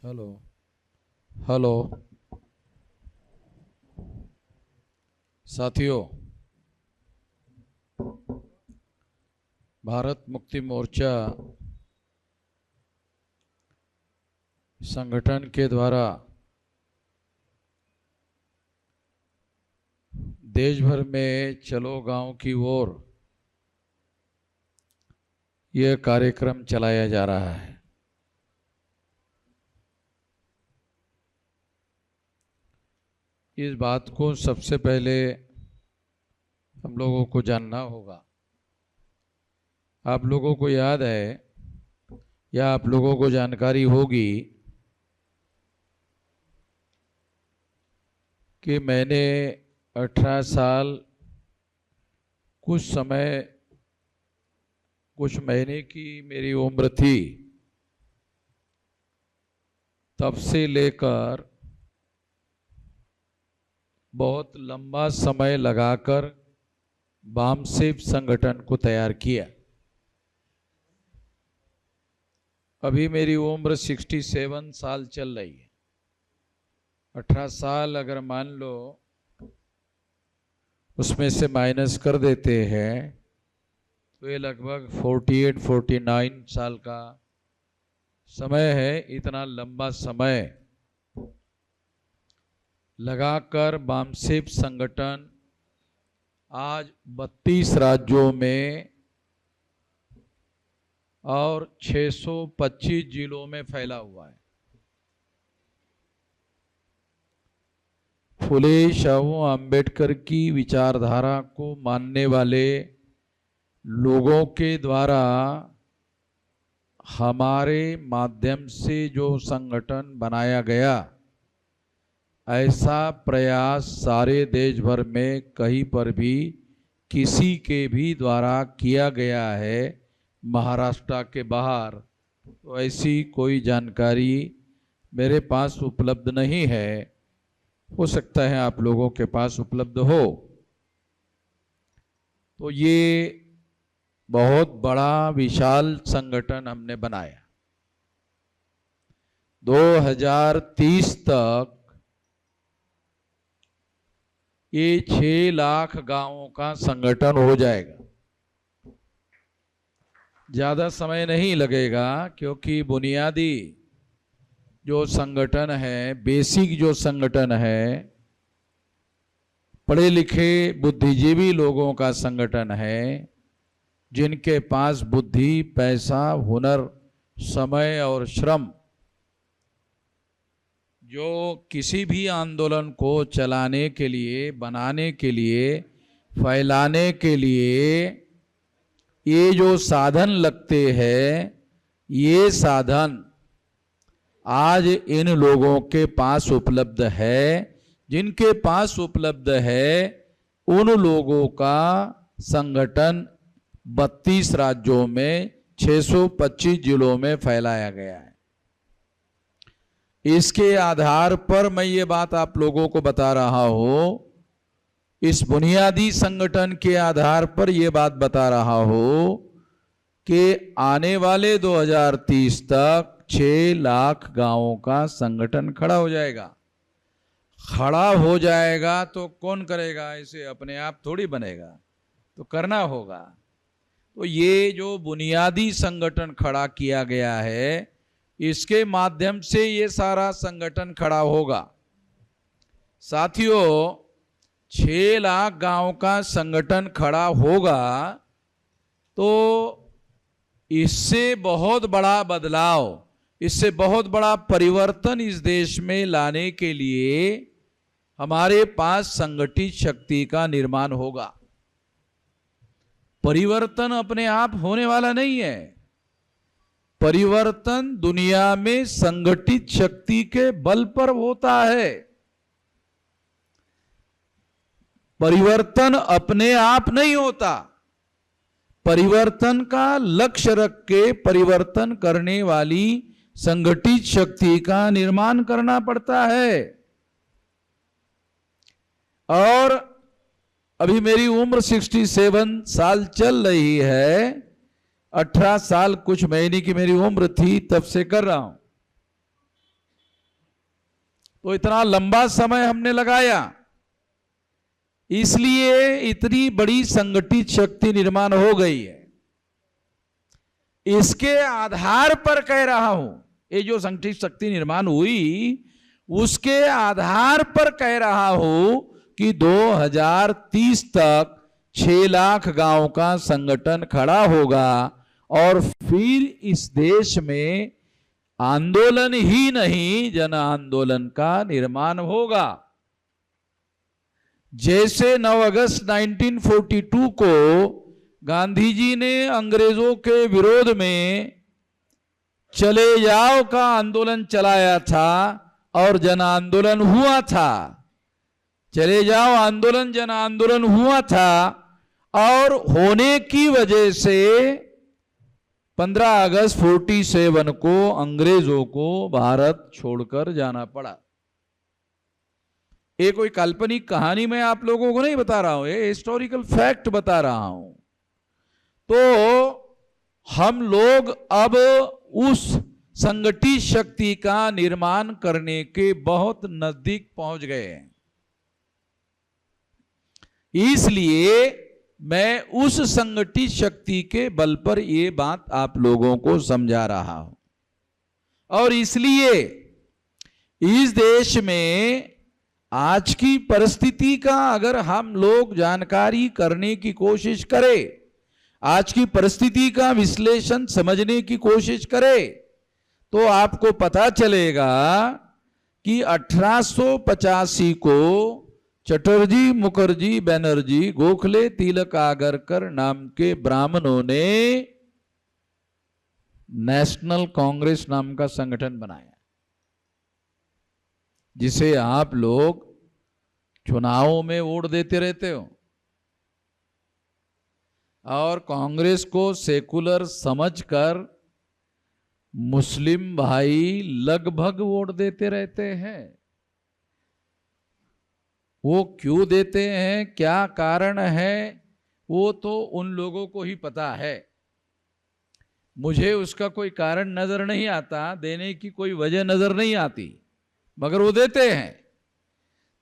Hello hello साथियों, भारत मुक्ति मोर्चा संगठन के द्वारा देश भर में चलो गांव की ओर यह कार्यक्रम चलाया जा रहा है। इस बात को सबसे पहले हम लोगों को जानना होगा। आप लोगों को याद है या आप लोगों को जानकारी होगी कि मैंने 18 साल कुछ महीने की मेरी उम्र थी, तब से लेकर बहुत लंबा समय लगाकर वामसेप संगठन को तैयार किया। अभी मेरी उम्र 67 साल चल रही है। 18 साल अगर मान लो उसमें से माइनस कर देते हैं तो ये लगभग 48-49 साल का समय है। इतना लंबा समय लगाकर वामसेप संगठन आज 32 राज्यों में और 625 जिलों में फैला हुआ है। फुले शाहू अंबेडकर की विचारधारा को मानने वाले लोगों के द्वारा हमारे माध्यम से जो संगठन बनाया गया, ऐसा प्रयास सारे देश भर में कहीं पर भी किसी के भी द्वारा किया गया है महाराष्ट्र के बाहर, तो ऐसी कोई जानकारी मेरे पास उपलब्ध नहीं है। हो सकता है आप लोगों के पास उपलब्ध हो। तो ये बहुत बड़ा विशाल संगठन हमने बनाया। 2030 तक ये 6 लाख गांवों का संगठन हो जाएगा। ज़्यादा समय नहीं लगेगा, क्योंकि बुनियादी जो संगठन है, बेसिक जो संगठन है, पढ़े लिखे बुद्धिजीवी लोगों का संगठन है, जिनके पास बुद्धि, पैसा, हुनर, समय और श्रम जो किसी भी आंदोलन को चलाने के लिए, बनाने के लिए, फैलाने के लिए ये जो साधन लगते हैं, ये साधन आज इन लोगों के पास उपलब्ध है। जिनके पास उपलब्ध है उन लोगों का संगठन 32 राज्यों में 625 जिलों में फैलाया गया है। इसके आधार पर मैं ये बात आप लोगों को बता रहा हूं, इस बुनियादी संगठन के आधार पर ये बात बता रहा हूं कि आने वाले 2030 तक 6 लाख गांवों का संगठन खड़ा हो जाएगा। खड़ा हो जाएगा तो कौन करेगा? ऐसे अपने आप थोड़ी बनेगा, तो करना होगा। तो ये जो बुनियादी संगठन खड़ा किया गया है, इसके माध्यम से ये सारा संगठन खड़ा होगा। साथियों, 6 लाख गांव का संगठन खड़ा होगा तो इससे बहुत बड़ा बदलाव, इससे बहुत बड़ा परिवर्तन इस देश में लाने के लिए हमारे पास संगठित शक्ति का निर्माण होगा। परिवर्तन अपने आप होने वाला नहीं है। परिवर्तन दुनिया में संगठित शक्ति के बल पर होता है। परिवर्तन अपने आप नहीं होता। परिवर्तन का लक्ष्य रख के परिवर्तन करने वाली संगठित शक्ति का निर्माण करना पड़ता है। और अभी मेरी उम्र 67 साल चल रही है। 18 साल कुछ महीने की मेरी उम्र थी, तब से कर रहा हूं। तो इतना लंबा समय हमने लगाया, इसलिए इतनी बड़ी संगठित शक्ति निर्माण हो गई है। इसके आधार पर कह रहा हूं, ये जो संगठित शक्ति निर्माण हुई उसके आधार पर कह रहा हूं कि 2030 तक 6 लाख गांव का संगठन खड़ा होगा और फिर इस देश में आंदोलन ही नहीं जन आंदोलन का निर्माण होगा। जैसे 9 अगस्त 1942 को गांधी जी ने अंग्रेजों के विरोध में चले जाओ का आंदोलन चलाया था और जन आंदोलन हुआ था, चले जाओ आंदोलन जन आंदोलन हुआ था, और होने की वजह से 15 अगस्त 47 को अंग्रेजों को भारत छोड़कर जाना पड़ा। ये कोई काल्पनिक कहानी मैं आप लोगों को नहीं बता रहा हूं, ये हिस्टोरिकल फैक्ट बता रहा हूं। तो हम लोग अब उस संगठित शक्ति का निर्माण करने के बहुत नजदीक पहुंच गए हैं। इसलिए मैं उस संगठित शक्ति के बल पर यह बात आप लोगों को समझा रहा हूं, और इसलिए इस देश में आज की परिस्थिति का अगर हम लोग जानकारी करने की कोशिश करें, आज की परिस्थिति का विश्लेषण समझने की कोशिश करें, तो आपको पता चलेगा कि 1885 को चटर्जी, मुखर्जी, बनर्जी, गोखले, तिलक, आगरकर नाम के ब्राह्मणों ने नेशनल कांग्रेस नाम का संगठन बनाया, जिसे आप लोग चुनावों में वोट देते रहते हो और कांग्रेस को सेकुलर समझकर मुस्लिम भाई लगभग वोट देते रहते हैं। वो क्यों देते हैं, क्या कारण है, वो तो उन लोगों को ही पता है। मुझे उसका कोई कारण नजर नहीं आता, देने की कोई वजह नजर नहीं आती, मगर वो देते हैं।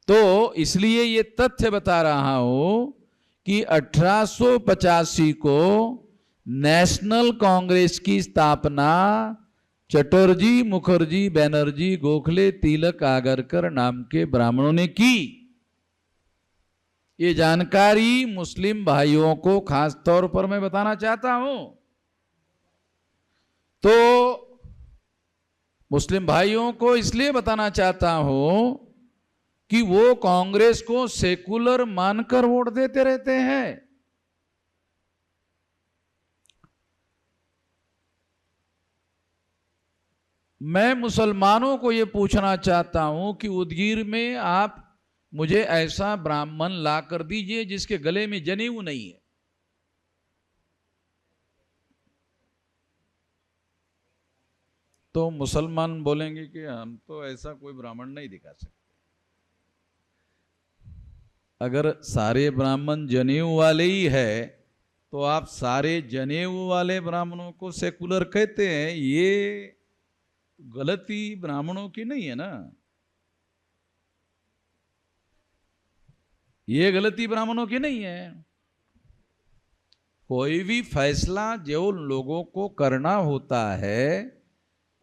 तो इसलिए ये तथ्य बता रहा हूं कि 1885 को नेशनल कांग्रेस की स्थापना चटर्जी, मुखर्जी, बनर्जी, गोखले, तिलक, आगरकर नाम के ब्राह्मणों ने की। ये जानकारी मुस्लिम भाइयों को खास तौर पर मैं बताना चाहता हूं। तो मुस्लिम भाइयों को इसलिए बताना चाहता हूं कि वो कांग्रेस को सेकुलर मानकर वोट देते रहते हैं। मैं मुसलमानों को ये पूछना चाहता हूं कि उदगीर में आप मुझे ऐसा ब्राह्मण ला कर दीजिए जिसके गले में जनेऊ नहीं है। तो मुसलमान बोलेंगे कि हम तो ऐसा कोई ब्राह्मण नहीं दिखा सकते। अगर सारे ब्राह्मण जनेऊ वाले ही है तो आप सारे जनेऊ वाले ब्राह्मणों को सेकुलर कहते हैं, ये गलती ब्राह्मणों की नहीं है ना, ये गलती ब्राह्मणों की नहीं है। कोई भी फैसला जो लोगों को करना होता है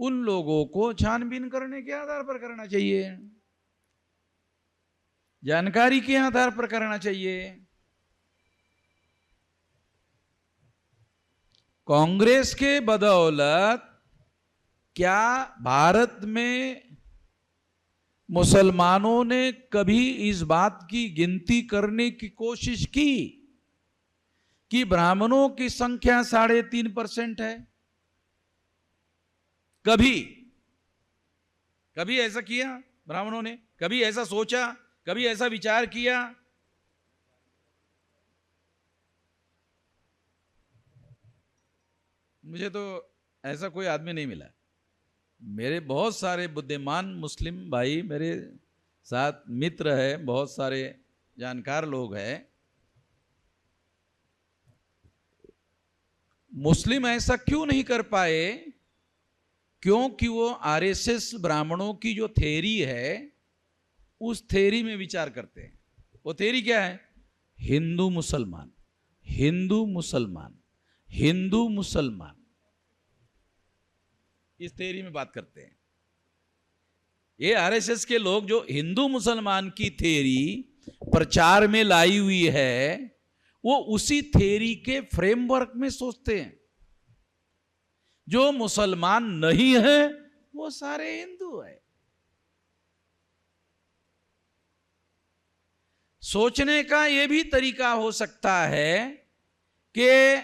उन लोगों को छानबीन करने के आधार पर करना चाहिए, जानकारी के आधार पर करना चाहिए। कांग्रेस के बदौलत क्या भारत में मुसलमानों ने कभी इस बात की गिनती करने की कोशिश की कि ब्राह्मणों की संख्या 3.5% है? कभी कभी ऐसा किया ब्राह्मणों ने? कभी ऐसा सोचा, कभी ऐसा विचार किया? मुझे तो ऐसा कोई आदमी नहीं मिला। मेरे बहुत सारे बुद्धिमान मुस्लिम भाई मेरे साथ मित्र है, बहुत सारे जानकार लोग हैं। मुस्लिम ऐसा क्यों नहीं कर पाए? क्योंकि वो आरएसएस ब्राह्मणों की जो थ्योरी है उस थेरी में विचार करते हैं। वो थेरी क्या है? हिंदू मुसलमान, हिंदू मुसलमान, हिंदू मुसलमान, इस थेरी में बात करते हैं। ये आरएसएस के लोग जो हिंदू मुसलमान की थेरी प्रचार में लाई हुई है, वो उसी थेरी के फ्रेमवर्क में सोचते हैं। जो मुसलमान नहीं है वो सारे हिंदू है। सोचने का यह भी तरीका हो सकता है कि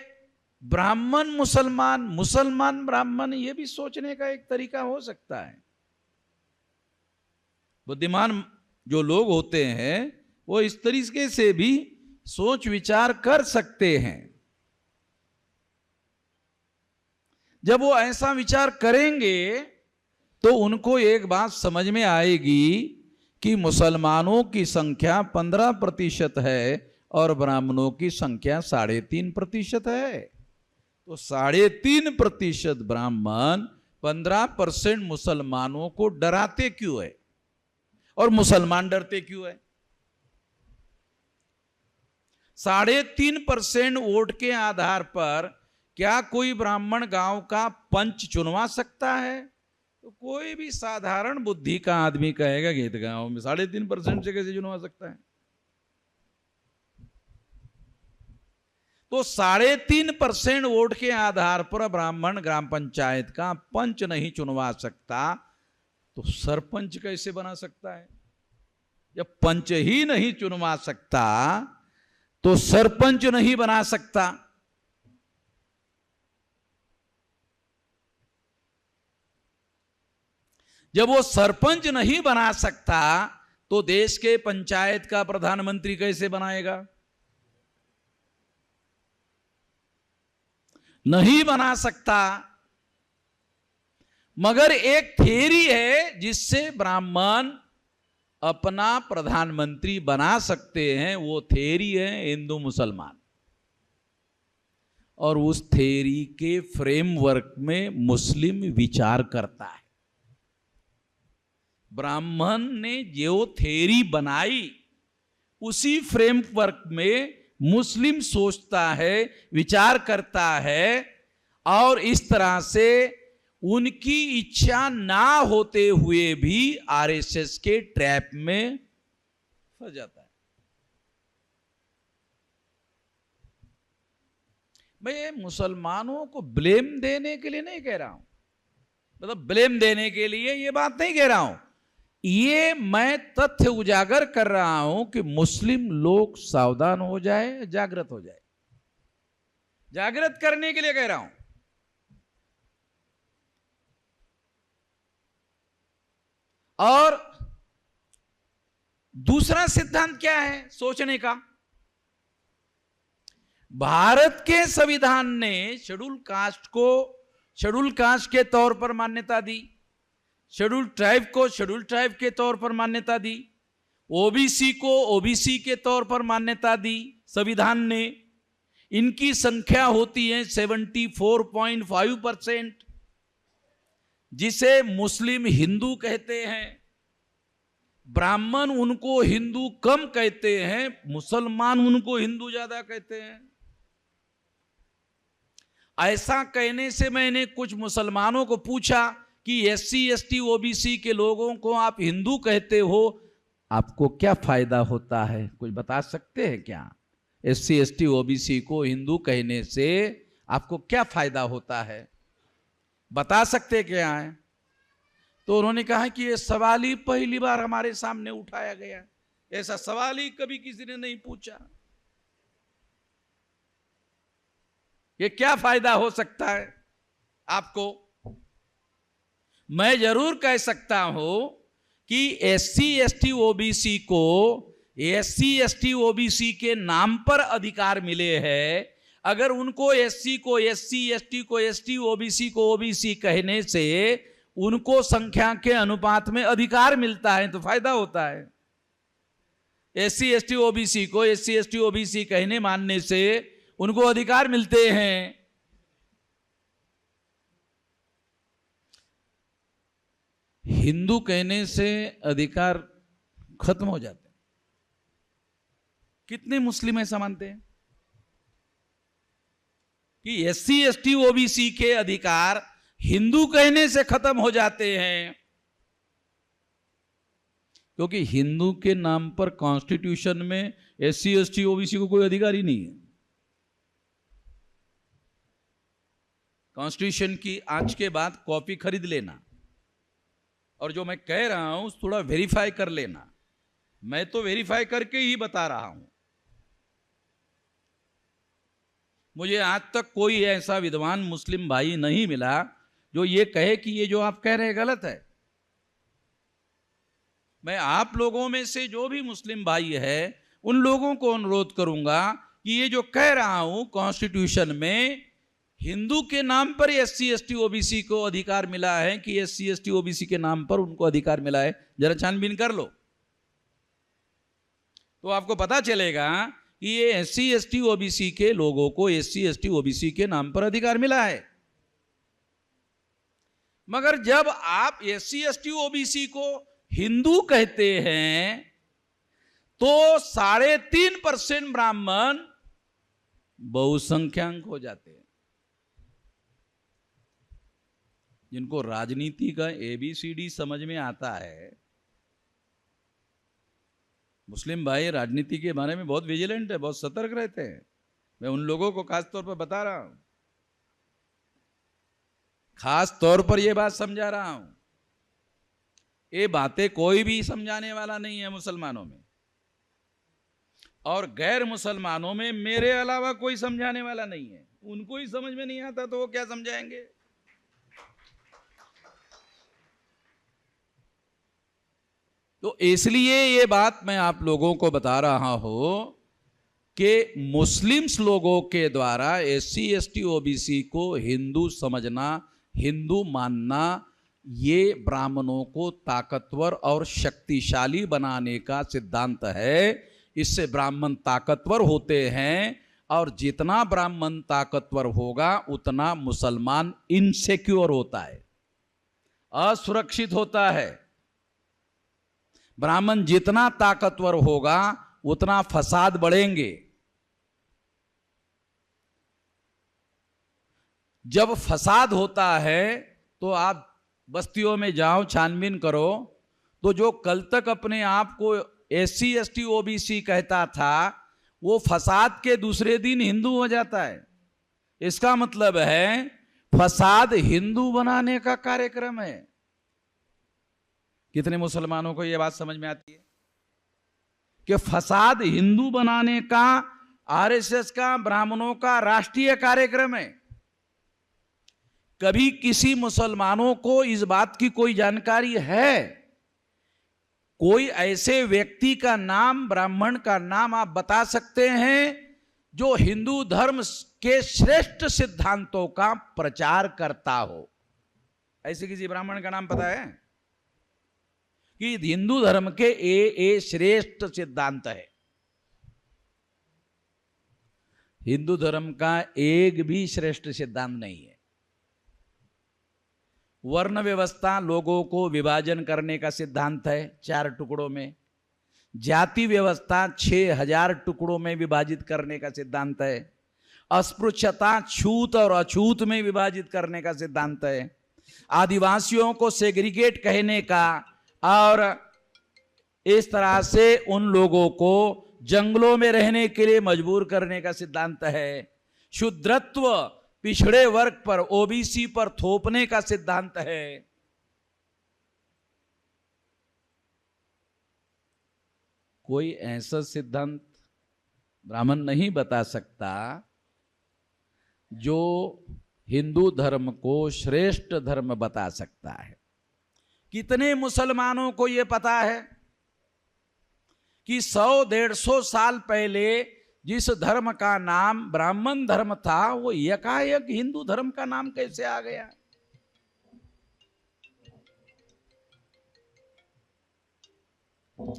ब्राह्मण मुसलमान, मुसलमान ब्राह्मण, यह भी सोचने का एक तरीका हो सकता है। बुद्धिमान जो लोग होते हैं वो इस तरीके से भी सोच विचार कर सकते हैं। जब वो ऐसा विचार करेंगे तो उनको एक बात समझ में आएगी कि मुसलमानों की संख्या 15% है और ब्राह्मणों की संख्या 3.5% है। तो 3.5% ब्राह्मण 15% मुसलमानों को डराते क्यों है और मुसलमान डरते क्यों है? 3.5% वोट के आधार पर क्या कोई ब्राह्मण गांव का पंच चुनवा सकता है? तो कोई भी साधारण बुद्धि का आदमी कहेगा कि गांव में 3.5% से कैसे चुनवा सकता है? तो 3.5% वोट के आधार पर ब्राह्मण ग्राम पंचायत का पंच नहीं चुनवा सकता, तो सरपंच कैसे बना सकता है? जब पंच ही नहीं चुनवा सकता तो सरपंच नहीं बना सकता। जब वो सरपंच नहीं बना सकता तो देश के पंचायत का प्रधानमंत्री कैसे बनाएगा? नहीं बना सकता। मगर एक थ्योरी है जिससे ब्राह्मण अपना प्रधानमंत्री बना सकते हैं, वो थ्योरी है हिंदू मुसलमान। और उस थ्योरी के फ्रेमवर्क में मुस्लिम विचार करता है। ब्राह्मण ने जो थ्योरी बनाई उसी फ्रेमवर्क में मुस्लिम सोचता है, विचार करता है, और इस तरह से उनकी इच्छा ना होते हुए भी आरएसएस के ट्रैप में फंस जाता है। मैं मुसलमानों को ब्लेम देने के लिए नहीं कह रहा हूं, मतलब ब्लेम देने के लिए ये बात नहीं कह रहा हूं। ये मैं तथ्य उजागर कर रहा हूं कि मुस्लिम लोग सावधान हो जाए, जागृत हो जाए। जागृत करने के लिए कह रहा हूं। और दूसरा सिद्धांत क्या है सोचने का? भारत के संविधान ने शेड्यूल कास्ट को शेड्यूल कास्ट के तौर पर मान्यता दी, शेड्यूल ट्राइब को शेड्यूल ट्राइब के तौर पर मान्यता दी, ओबीसी को ओबीसी के तौर पर मान्यता दी संविधान ने। इनकी संख्या होती है 74.5%, जिसे मुस्लिम हिंदू कहते हैं। ब्राह्मण उनको हिंदू कम कहते हैं, मुसलमान उनको हिंदू ज्यादा कहते हैं। ऐसा कहने से मैंने कुछ मुसलमानों को पूछा कि एससी एसटी ओबीसी के लोगों को आप हिंदू कहते हो, आपको क्या फायदा होता है? कुछ बता सकते हैं क्या? एससी एसटी ओबीसी को हिंदू कहने से आपको क्या फायदा होता है, बता सकते क्या है? तो उन्होंने कहा कि ये सवाल ही पहली बार हमारे सामने उठाया गया, ऐसा सवाल ही कभी किसी ने नहीं पूछा। ये क्या फायदा हो सकता है आपको? मैं जरूर कह सकता हूं कि एससी एसटी ओबीसी को एससी एसटी ओबीसी के नाम पर अधिकार मिले हैं। अगर उनको एससी को एससी, एसटी को एसटी, ओबीसी को ओबीसी कहने से उनको संख्या के अनुपात में अधिकार मिलता है तो फायदा होता है। एससी एसटी ओबीसी को एससी एसटी ओबीसी कहने मानने से उनको अधिकार मिलते हैं। हिंदू कहने से अधिकार खत्म हो जाते हैं। कितने मुस्लिम ऐसा मानते हैं कि एससी एसटी ओबीसी के अधिकार हिंदू कहने से खत्म हो जाते हैं? क्योंकि हिंदू के नाम पर कॉन्स्टिट्यूशन में एससी एसटी ओबीसी को कोई अधिकार ही नहीं है। कॉन्स्टिट्यूशन की आज के बाद कॉपी खरीद लेना, और जो मैं कह रहा हूं थोड़ा वेरीफाई कर लेना। मैं तो वेरीफाई करके ही बता रहा हूं। मुझे आज तक कोई ऐसा विद्वान मुस्लिम भाई नहीं मिला जो ये कहे कि ये जो आप कह रहे हैं गलत है। मैं आप लोगों में से जो भी मुस्लिम भाई है उन लोगों को अनुरोध करूंगा कि ये जो कह रहा हूं कॉन्स्टिट्यूशन में हिंदू के नाम पर एससी एसटी ओबीसी को अधिकार मिला है कि एससी एसटी ओबीसी के नाम पर उनको अधिकार मिला है, जरा छानबीन कर लो तो आपको पता चलेगा कि ये एससी एसटी ओबीसी के लोगों को एससी एसटी ओबीसी के नाम पर अधिकार मिला है। मगर जब आप एससी एसटी ओबीसी को हिंदू कहते हैं तो 3.5% ब्राह्मण बहुसंख्यांक हो जाते हैं। जिनको राजनीति का एबीसीडी समझ में आता है, मुस्लिम भाई राजनीति के बारे में बहुत विजिलेंट है, बहुत सतर्क रहते हैं। मैं उन लोगों को खास तौर पर बता रहा हूं, खास तौर पर यह बात समझा रहा हूं। ये बातें कोई भी समझाने वाला नहीं है मुसलमानों में, और गैर मुसलमानों में मेरे अलावा कोई समझाने वाला नहीं है। उनको ही समझ में नहीं आता तो वो क्या समझाएंगे। तो इसलिए ये बात मैं आप लोगों को बता रहा हूं कि मुस्लिम्स लोगों के द्वारा एससी एसटी ओबीसी को हिंदू समझना, हिंदू मानना, ये ब्राह्मणों को ताकतवर और शक्तिशाली बनाने का सिद्धांत है। इससे ब्राह्मण ताकतवर होते हैं, और जितना ब्राह्मण ताकतवर होगा उतना मुसलमान इनसिक्योर होता है, असुरक्षित होता है। ब्राह्मण जितना ताकतवर होगा उतना फसाद बढ़ेंगे। जब फसाद होता है तो आप बस्तियों में जाओ, छानबीन करो, तो जो कल तक अपने आप को एससी एसटी ओबीसी कहता था वो फसाद के दूसरे दिन हिंदू हो जाता है। इसका मतलब है फसाद हिंदू बनाने का कार्यक्रम है। कितने मुसलमानों को यह बात समझ में आती है कि फसाद हिंदू बनाने का आरएसएस का, ब्राह्मणों का राष्ट्रीय कार्यक्रम है। कभी किसी मुसलमानों को इस बात की कोई जानकारी है? कोई ऐसे व्यक्ति का नाम, ब्राह्मण का नाम आप बता सकते हैं जो हिंदू धर्म के श्रेष्ठ सिद्धांतों का प्रचार करता हो? ऐसे किसी ब्राह्मण का नाम पता है कि हिंदू धर्म के ये श्रेष्ठ सिद्धांत है? हिंदू धर्म का एक भी श्रेष्ठ सिद्धांत नहीं है। वर्ण व्यवस्था लोगों को विभाजन करने का सिद्धांत है 4 टुकड़ों में। जाति व्यवस्था 6000 टुकड़ों में विभाजित करने का सिद्धांत है। अस्पृश्यता छूत और अछूत में विभाजित करने का सिद्धांत है। आदिवासियों को सेग्रीगेट कहने का और इस तरह से उन लोगों को जंगलों में रहने के लिए मजबूर करने का सिद्धांत है। शूद्रत्व पिछड़े वर्ग पर, ओबीसी पर थोपने का सिद्धांत है। कोई ऐसा सिद्धांत ब्राह्मण नहीं बता सकता जो हिंदू धर्म को श्रेष्ठ धर्म बता सकता है। कितने मुसलमानों को यह पता है कि 100-150 साल पहले जिस धर्म का नाम ब्राह्मण धर्म था वो एकाएक हिंदू धर्म का नाम कैसे आ गया?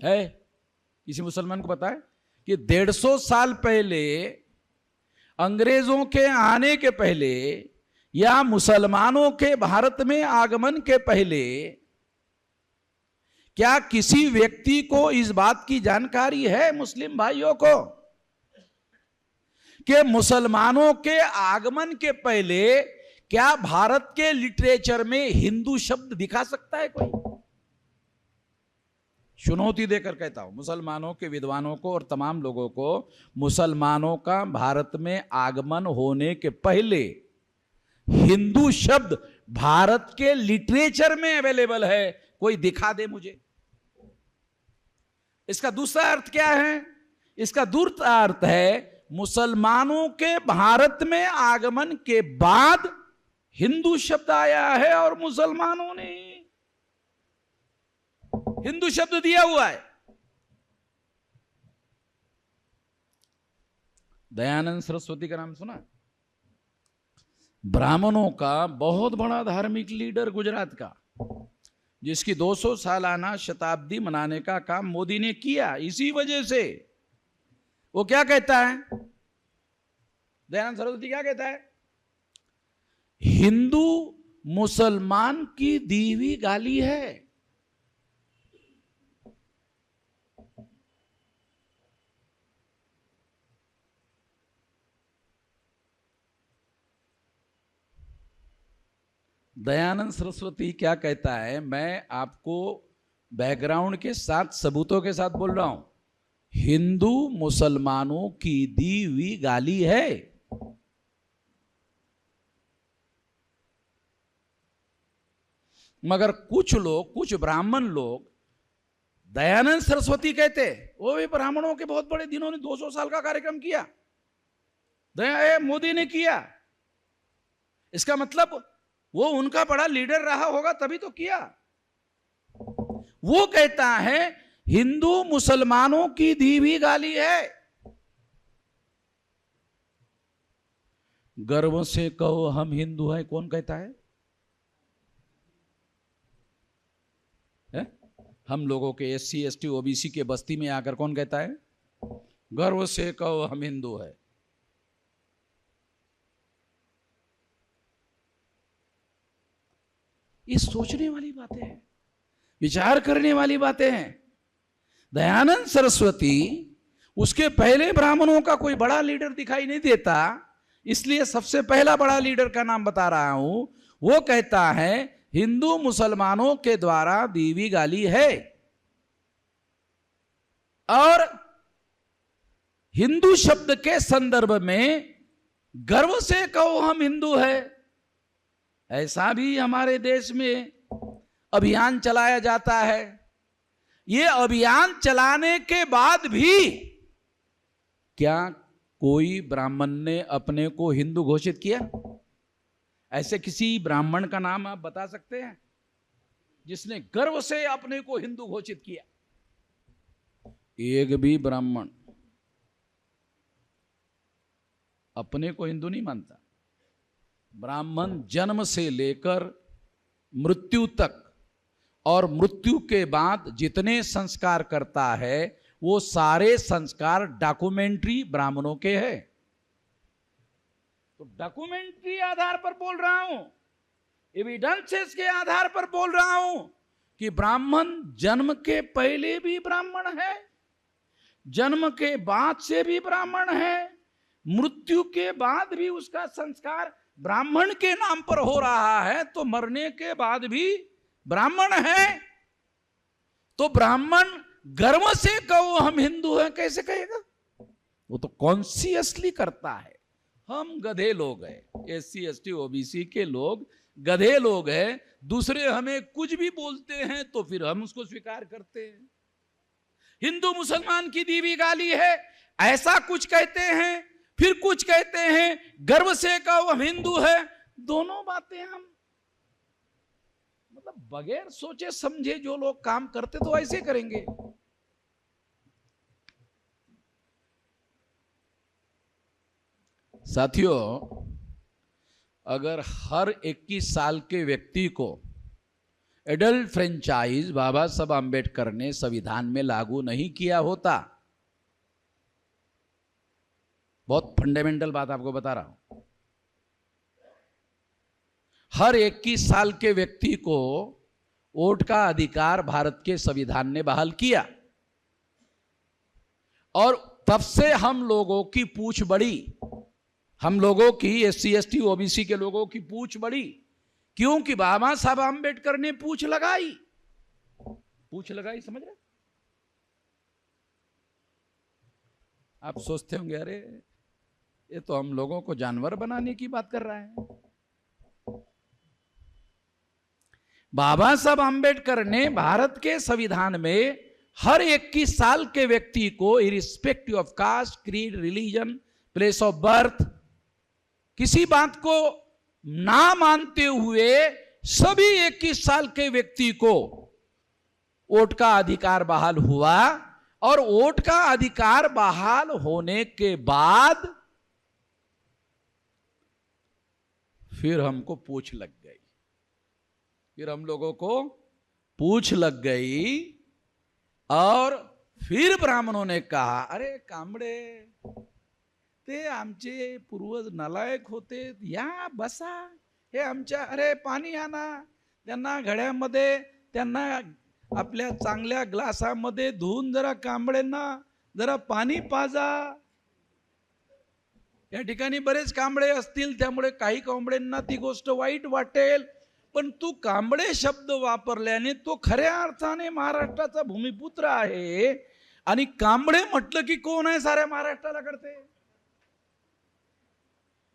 है किसी मुसलमान को पता है कि 150 साल पहले, अंग्रेजों के आने के पहले या मुसलमानों के भारत में आगमन के पहले, क्या किसी व्यक्ति को इस बात की जानकारी है मुस्लिम भाइयों को कि मुसलमानों के आगमन के पहले क्या भारत के लिटरेचर में हिंदू शब्द दिखा सकता है कोई? चुनौती देकर कहता हूं मुसलमानों के विद्वानों को और तमाम लोगों को, मुसलमानों का भारत में आगमन होने के पहले हिंदू शब्द भारत के लिटरेचर में अवेलेबल है, कोई दिखा दे मुझे। इसका दूसरा अर्थ क्या है? इसका दूसरा अर्थ है मुसलमानों के भारत में आगमन के बाद हिंदू शब्द आया है और मुसलमानों ने हिंदू शब्द दिया हुआ है। दयानंद सरस्वती का नाम सुना? ब्राह्मणों का बहुत बड़ा धार्मिक लीडर गुजरात का, जिसकी 200 सालाना शताब्दी मनाने का काम मोदी ने किया। इसी वजह से वो क्या कहता है, दयानंद सरस्वती क्या कहता है? हिंदू मुसलमान की दी हुई गाली है। दयानंद सरस्वती क्या कहता है, मैं आपको बैकग्राउंड के साथ सबूतों के साथ बोल रहा हूं, हिंदू मुसलमानों की दी हुई गाली है। मगर कुछ लोग, कुछ ब्राह्मण लोग दयानंद सरस्वती कहते, वो भी ब्राह्मणों के बहुत बड़े, दिनों ने 200 साल का कार्यक्रम किया, मोदी ने किया। इसका मतलब वो उनका बड़ा लीडर रहा होगा तभी तो किया। वो कहता है हिंदू मुसलमानों की दी हुई गाली है। गर्व से कहो हम हिंदू हैं, कौन कहता है? हम लोगों के SC ST OBC के बस्ती में आकर कौन कहता है गर्व से कहो हम हिंदू है? ये सोचने वाली बातें हैं, विचार करने वाली बातें हैं। दयानंद सरस्वती, उसके पहले ब्राह्मणों का कोई बड़ा लीडर दिखाई नहीं देता, इसलिए सबसे पहला बड़ा लीडर का नाम बता रहा हूं। वो कहता है हिंदू मुसलमानों के द्वारा दी हुई गाली है, और हिंदू शब्द के संदर्भ में गर्व से कहो हम हिंदू है। ऐसा भी हमारे देश में अभियान चलाया जाता है। ये अभियान चलाने के बाद भी क्या कोई ब्राह्मण ने अपने को हिंदू घोषित किया? ऐसे किसी ब्राह्मण का नाम आप बता सकते हैं जिसने गर्व से अपने को हिंदू घोषित किया? एक भी ब्राह्मण अपने को हिंदू नहीं मानता। ब्राह्मण जन्म से लेकर मृत्यु तक और मृत्यु के बाद जितने संस्कार करता है वो सारे संस्कार डॉक्यूमेंट्री ब्राह्मणों के हैं। तो डॉक्यूमेंट्री आधार पर बोल रहा हूं, एविडेंसेस के आधार पर बोल रहा हूं कि ब्राह्मण जन्म के पहले भी ब्राह्मण है, जन्म के बाद से भी ब्राह्मण है, मृत्यु के बाद भी उसका संस्कार ब्राह्मण के नाम पर हो रहा है, तो मरने के बाद भी ब्राह्मण है। तो ब्राह्मण गर्व से कहो हम हिंदू हैं कैसे कहेगा? वो तो कॉन्शियसली करता है। हम गधे लोग हैं, SC ST OBC के लोग गधे लोग हैं। दूसरे हमें कुछ भी बोलते हैं तो फिर हम उसको स्वीकार करते हैं। हिंदू मुसलमान की दी हुई गाली है, ऐसा कुछ कहते हैं, फिर कुछ कहते हैं गर्व से कहो हम हिंदू है। दोनों बातें हम मतलब बगैर सोचे समझे जो लोग काम करते तो ऐसे करेंगे। साथियों, अगर हर 21 साल के व्यक्ति को एडल्ट फ्रेंचाइज बाबा साहब आंबेडकर ने संविधान में लागू नहीं किया होता, बहुत फंडामेंटल बात आपको बता रहा हूं, हर 21 साल के व्यक्ति को वोट का अधिकार भारत के संविधान ने बहाल किया और तब से हम लोगों की पूछ बढ़ी, हम लोगों की SC ST OBC के लोगों की पूछ बढ़ी, क्योंकि बाबा साहब आम्बेडकर ने पूछ लगाई, समझ रहे? आप सोचते होंगे अरे ये तो हम लोगों को जानवर बनाने की बात कर रहा है। बाबा साहब आम्बेडकर ने भारत के संविधान में हर 21 साल के व्यक्ति को irrespective of caste, creed, religion, place of birth, किसी बात को ना मानते हुए सभी 21 साल के व्यक्ति को वोट का अधिकार बहाल हुआ और वोट का अधिकार बहाल होने के बाद फिर हमको पूछ लग गई, फिर हम लोगों को पूछ लग गई और फिर ब्राह्मणों ने कहा अरे कांबळे ते आमचे पूर्वज नालायक होते, या बसा, हे आमच्या, अरे पाणी आणा, त्यांना घड्यामध्ये, त्यांना आपल्या चांगल्या ग्लासामध्ये धुवून जरा कांबळेंना जरा पाणी पाजा. या ठिकाणी बरेच कांबळे असतील त्यामुळे काही कांबळेंना ती गोष्ट वाईट वाटेल, पण तू कांबळे शब्द वापरल्याने तो खऱ्या अर्थाने महाराष्ट्राचा भूमिपुत्र आहे आणि कांबळे म्हटलं की कोण आहे साऱ्या महाराष्ट्राला कळते.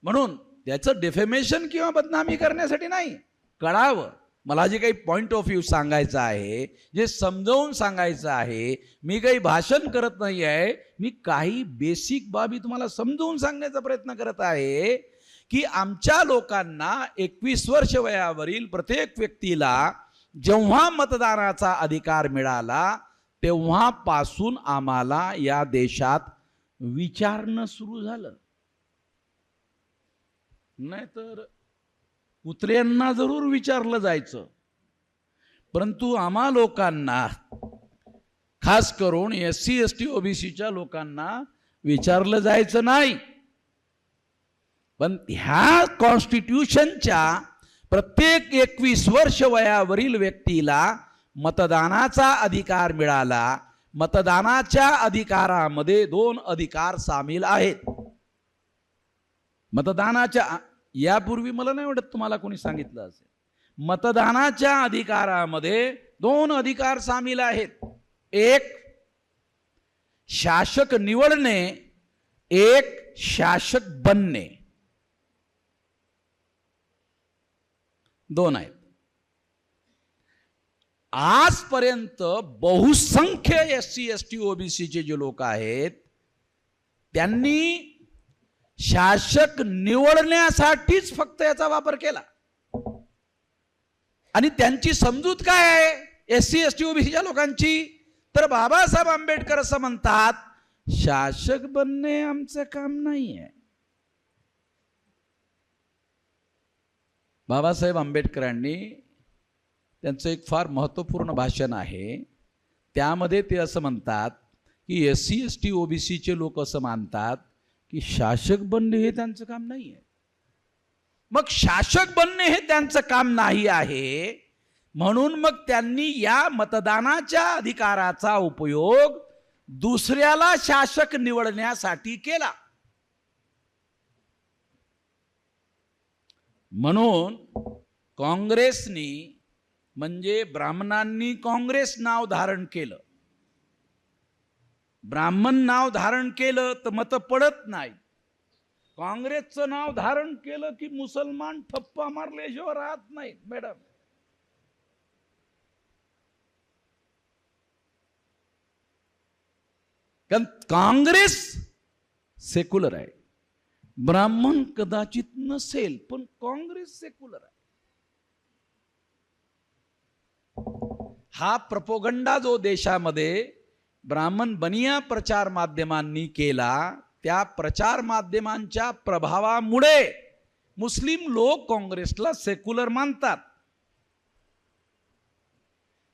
म्हणून त्याचं डिफेमेशन किंवा बदनामी करण्यासाठी नाही, कळावं. मला जे काही पॉइंट ऑफ व्ह्यू सांगायचं आहे, जे समजावून सांगायचं आहे, मी काही भाषण करत नाही आहे, मी काही बेसिक बाबी तुम्हाला समजावून सांगण्याचा प्रयत्न करत आहे की आमच्या लोकांना 21 वर्ष वयावरील प्रत्येक व्यक्तीला जेव्हा मतदानाचा अधिकार मिळाला तेव्हापासून आम्हाला या देशात विचारणं सुरू झालं. नाहीतर कुत्र्यांना जरूर विचारलं जायचं, परंतु आम्हा लोकांना, खास करून SC ST OBCच्या लोकांना विचारलं जायचं नाही. पण ह्या कॉन्स्टिट्यूशनच्या प्रत्येक 21 वर्ष वयावरील व्यक्तीला मतदानाचा अधिकार मिळाला. मतदानाच्या अधिकारामध्ये 2 अधिकार सामील आहेत. मतदानाच्या, यापूर्वी मला नाही वाटत तुम्हाला कोणी सांगितलं असेल, मतदानाच्या अधिकारामध्ये 2 अधिकार सामील आहेत. एक शासक निवडणे, एक शासक बनणे, 2 आहेत. आजपर्यंत बहुसंख्य SC ST OBC चे जे लोक आहेत त्यांनी शासक निवडण्यासाठीच फक्त याचा वापर केला आणि त्यांची समजूत काय आहे SC ST OBCच्या लोकांची, तर बाबासाहेब आंबेडकर असं म्हणतात, शासक बनणे आमचं काम नाही आहे. बाबासाहेब आंबेडकरांनी त्यांचं एक फार महत्त्वपूर्ण भाषण आहे, त्यामध्ये ते असं म्हणतात की SC ST OBC चे लोक असं मानतात की शासक बनणे हे त्यांचं काम नाही आहे. मग शासक बनणे हे त्यांचं काम नाही आहे म्हणून मग त्यांनी या मतदानाच्या अधिकाराचा उपयोग दुसऱ्याला शासक निवडण्यासाठी केला. म्हणून काँग्रेसनी, म्हणजे ब्राह्मणांनी काँग्रेस नाव धारण केलं. ब्राह्मण नाव धारण केलं तर मत पडत नाही. काँग्रेसचं नाव धारण केलं की मुसलमान ठप्पा मारल्याशिवाय राहत नाहीत मॅडम. कारण काँग्रेस सेक्युलर आहे, ब्राह्मण कदाचित नसेल पण काँग्रेस सेक्युलर आहे. हा प्रोपगंडा जो देशामध्ये ब्राह्मण बनिया प्रचार माध्यमांनी केला, त्या प्रचार माध्यमांच्या प्रभावामुळे मुस्लिम लोक काँग्रेसला सेक्युलर मानतात.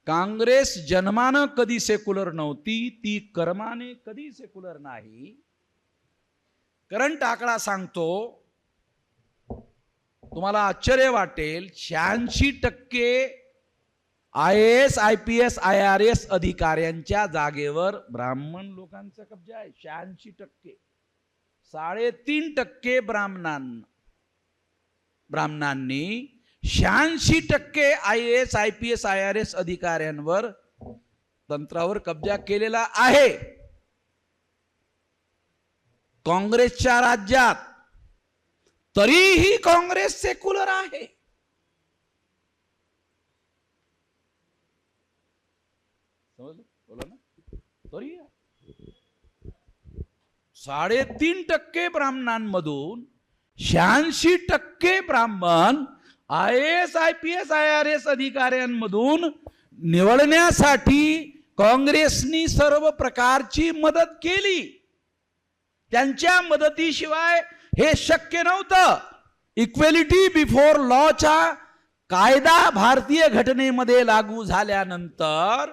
काँग्रेस जन्मानं कधी सेक्युलर नव्हती, ती कर्माने कधी सेक्युलर नाही. करंट आकडा सांगतो, तुम्हाला आश्चर्य वाटेल, 86% IAS IPS IRS अधिकाऱ्यांच्या जागेवर ब्राह्मण लोकांचा कब्जा आहे 86%. 3.5% ब्राह्मणांनी 86% IAS IPS IRS अधिकाऱ्यांवर तंत्रावर कब्जा केलेला आहे. काँग्रेसच्या राज्यात तरीही काँग्रेस सेक्युलर आहे. बोला ना, तरी 3.5% ब्राह्मणांमधून 86% ब्राह्मण IAS IPS IRS अधिकाऱ्यांमधून निवडण्यासाठी काँग्रेसनी सर्व प्रकारची मदत केली. त्यांच्या मदतीशिवाय हे शक्य नव्हतं. इक्वेलिटी बिफोर लॉचा कायदा भारतीय घटनेमध्ये लागू झाल्यानंतर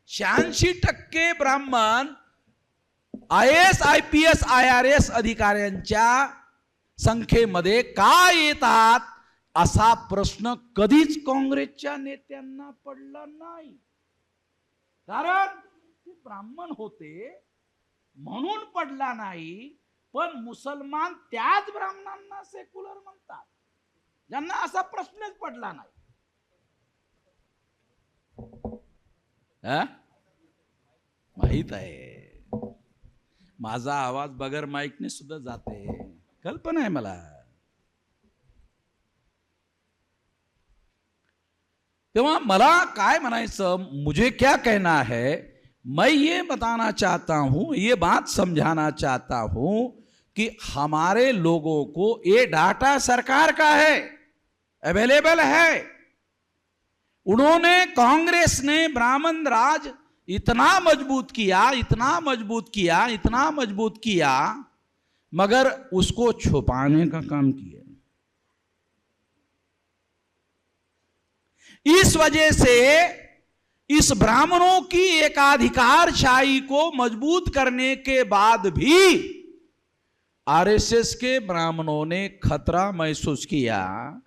86% ब्राह्मण IAS IPS IRS अधिकाऱ्यांच्या संख्येमध्ये का येतात असा प्रश्न कधीच काँग्रेसच्या नेत्यांना पडला नाही. कारण ते ब्राह्मण होते म्हणून पडला नाही. पण मुसलमान त्याच ब्राह्मणांना सेक्युलर म्हणतात, ज्यांना असा प्रश्नच पडला नाही. माहित आहे, माझा आवाज बगर माईकने सुद्धा जाते, कल्पना आहे मला. तेव्हा मला काय म्हणायचं, मुझे क्या कहना है, मैं ये बताना चाहता हूं, ये बात समझाना चाहता हूं कि हमारे लोगों को ये डाटा सरकार का है, अवेलेबल है. उन्होंने, कांग्रेस ने ब्राह्मण राज इतना मजबूत किया, इतना मजबूत किया, इतना मजबूत किया, मगर उसको छुपाने का काम किया. इस वजह से इस ब्राह्मणों की एकाधिकारशाही को मजबूत करने के बाद भी आरएसएस के ब्राह्मणों ने खतरा महसूस किया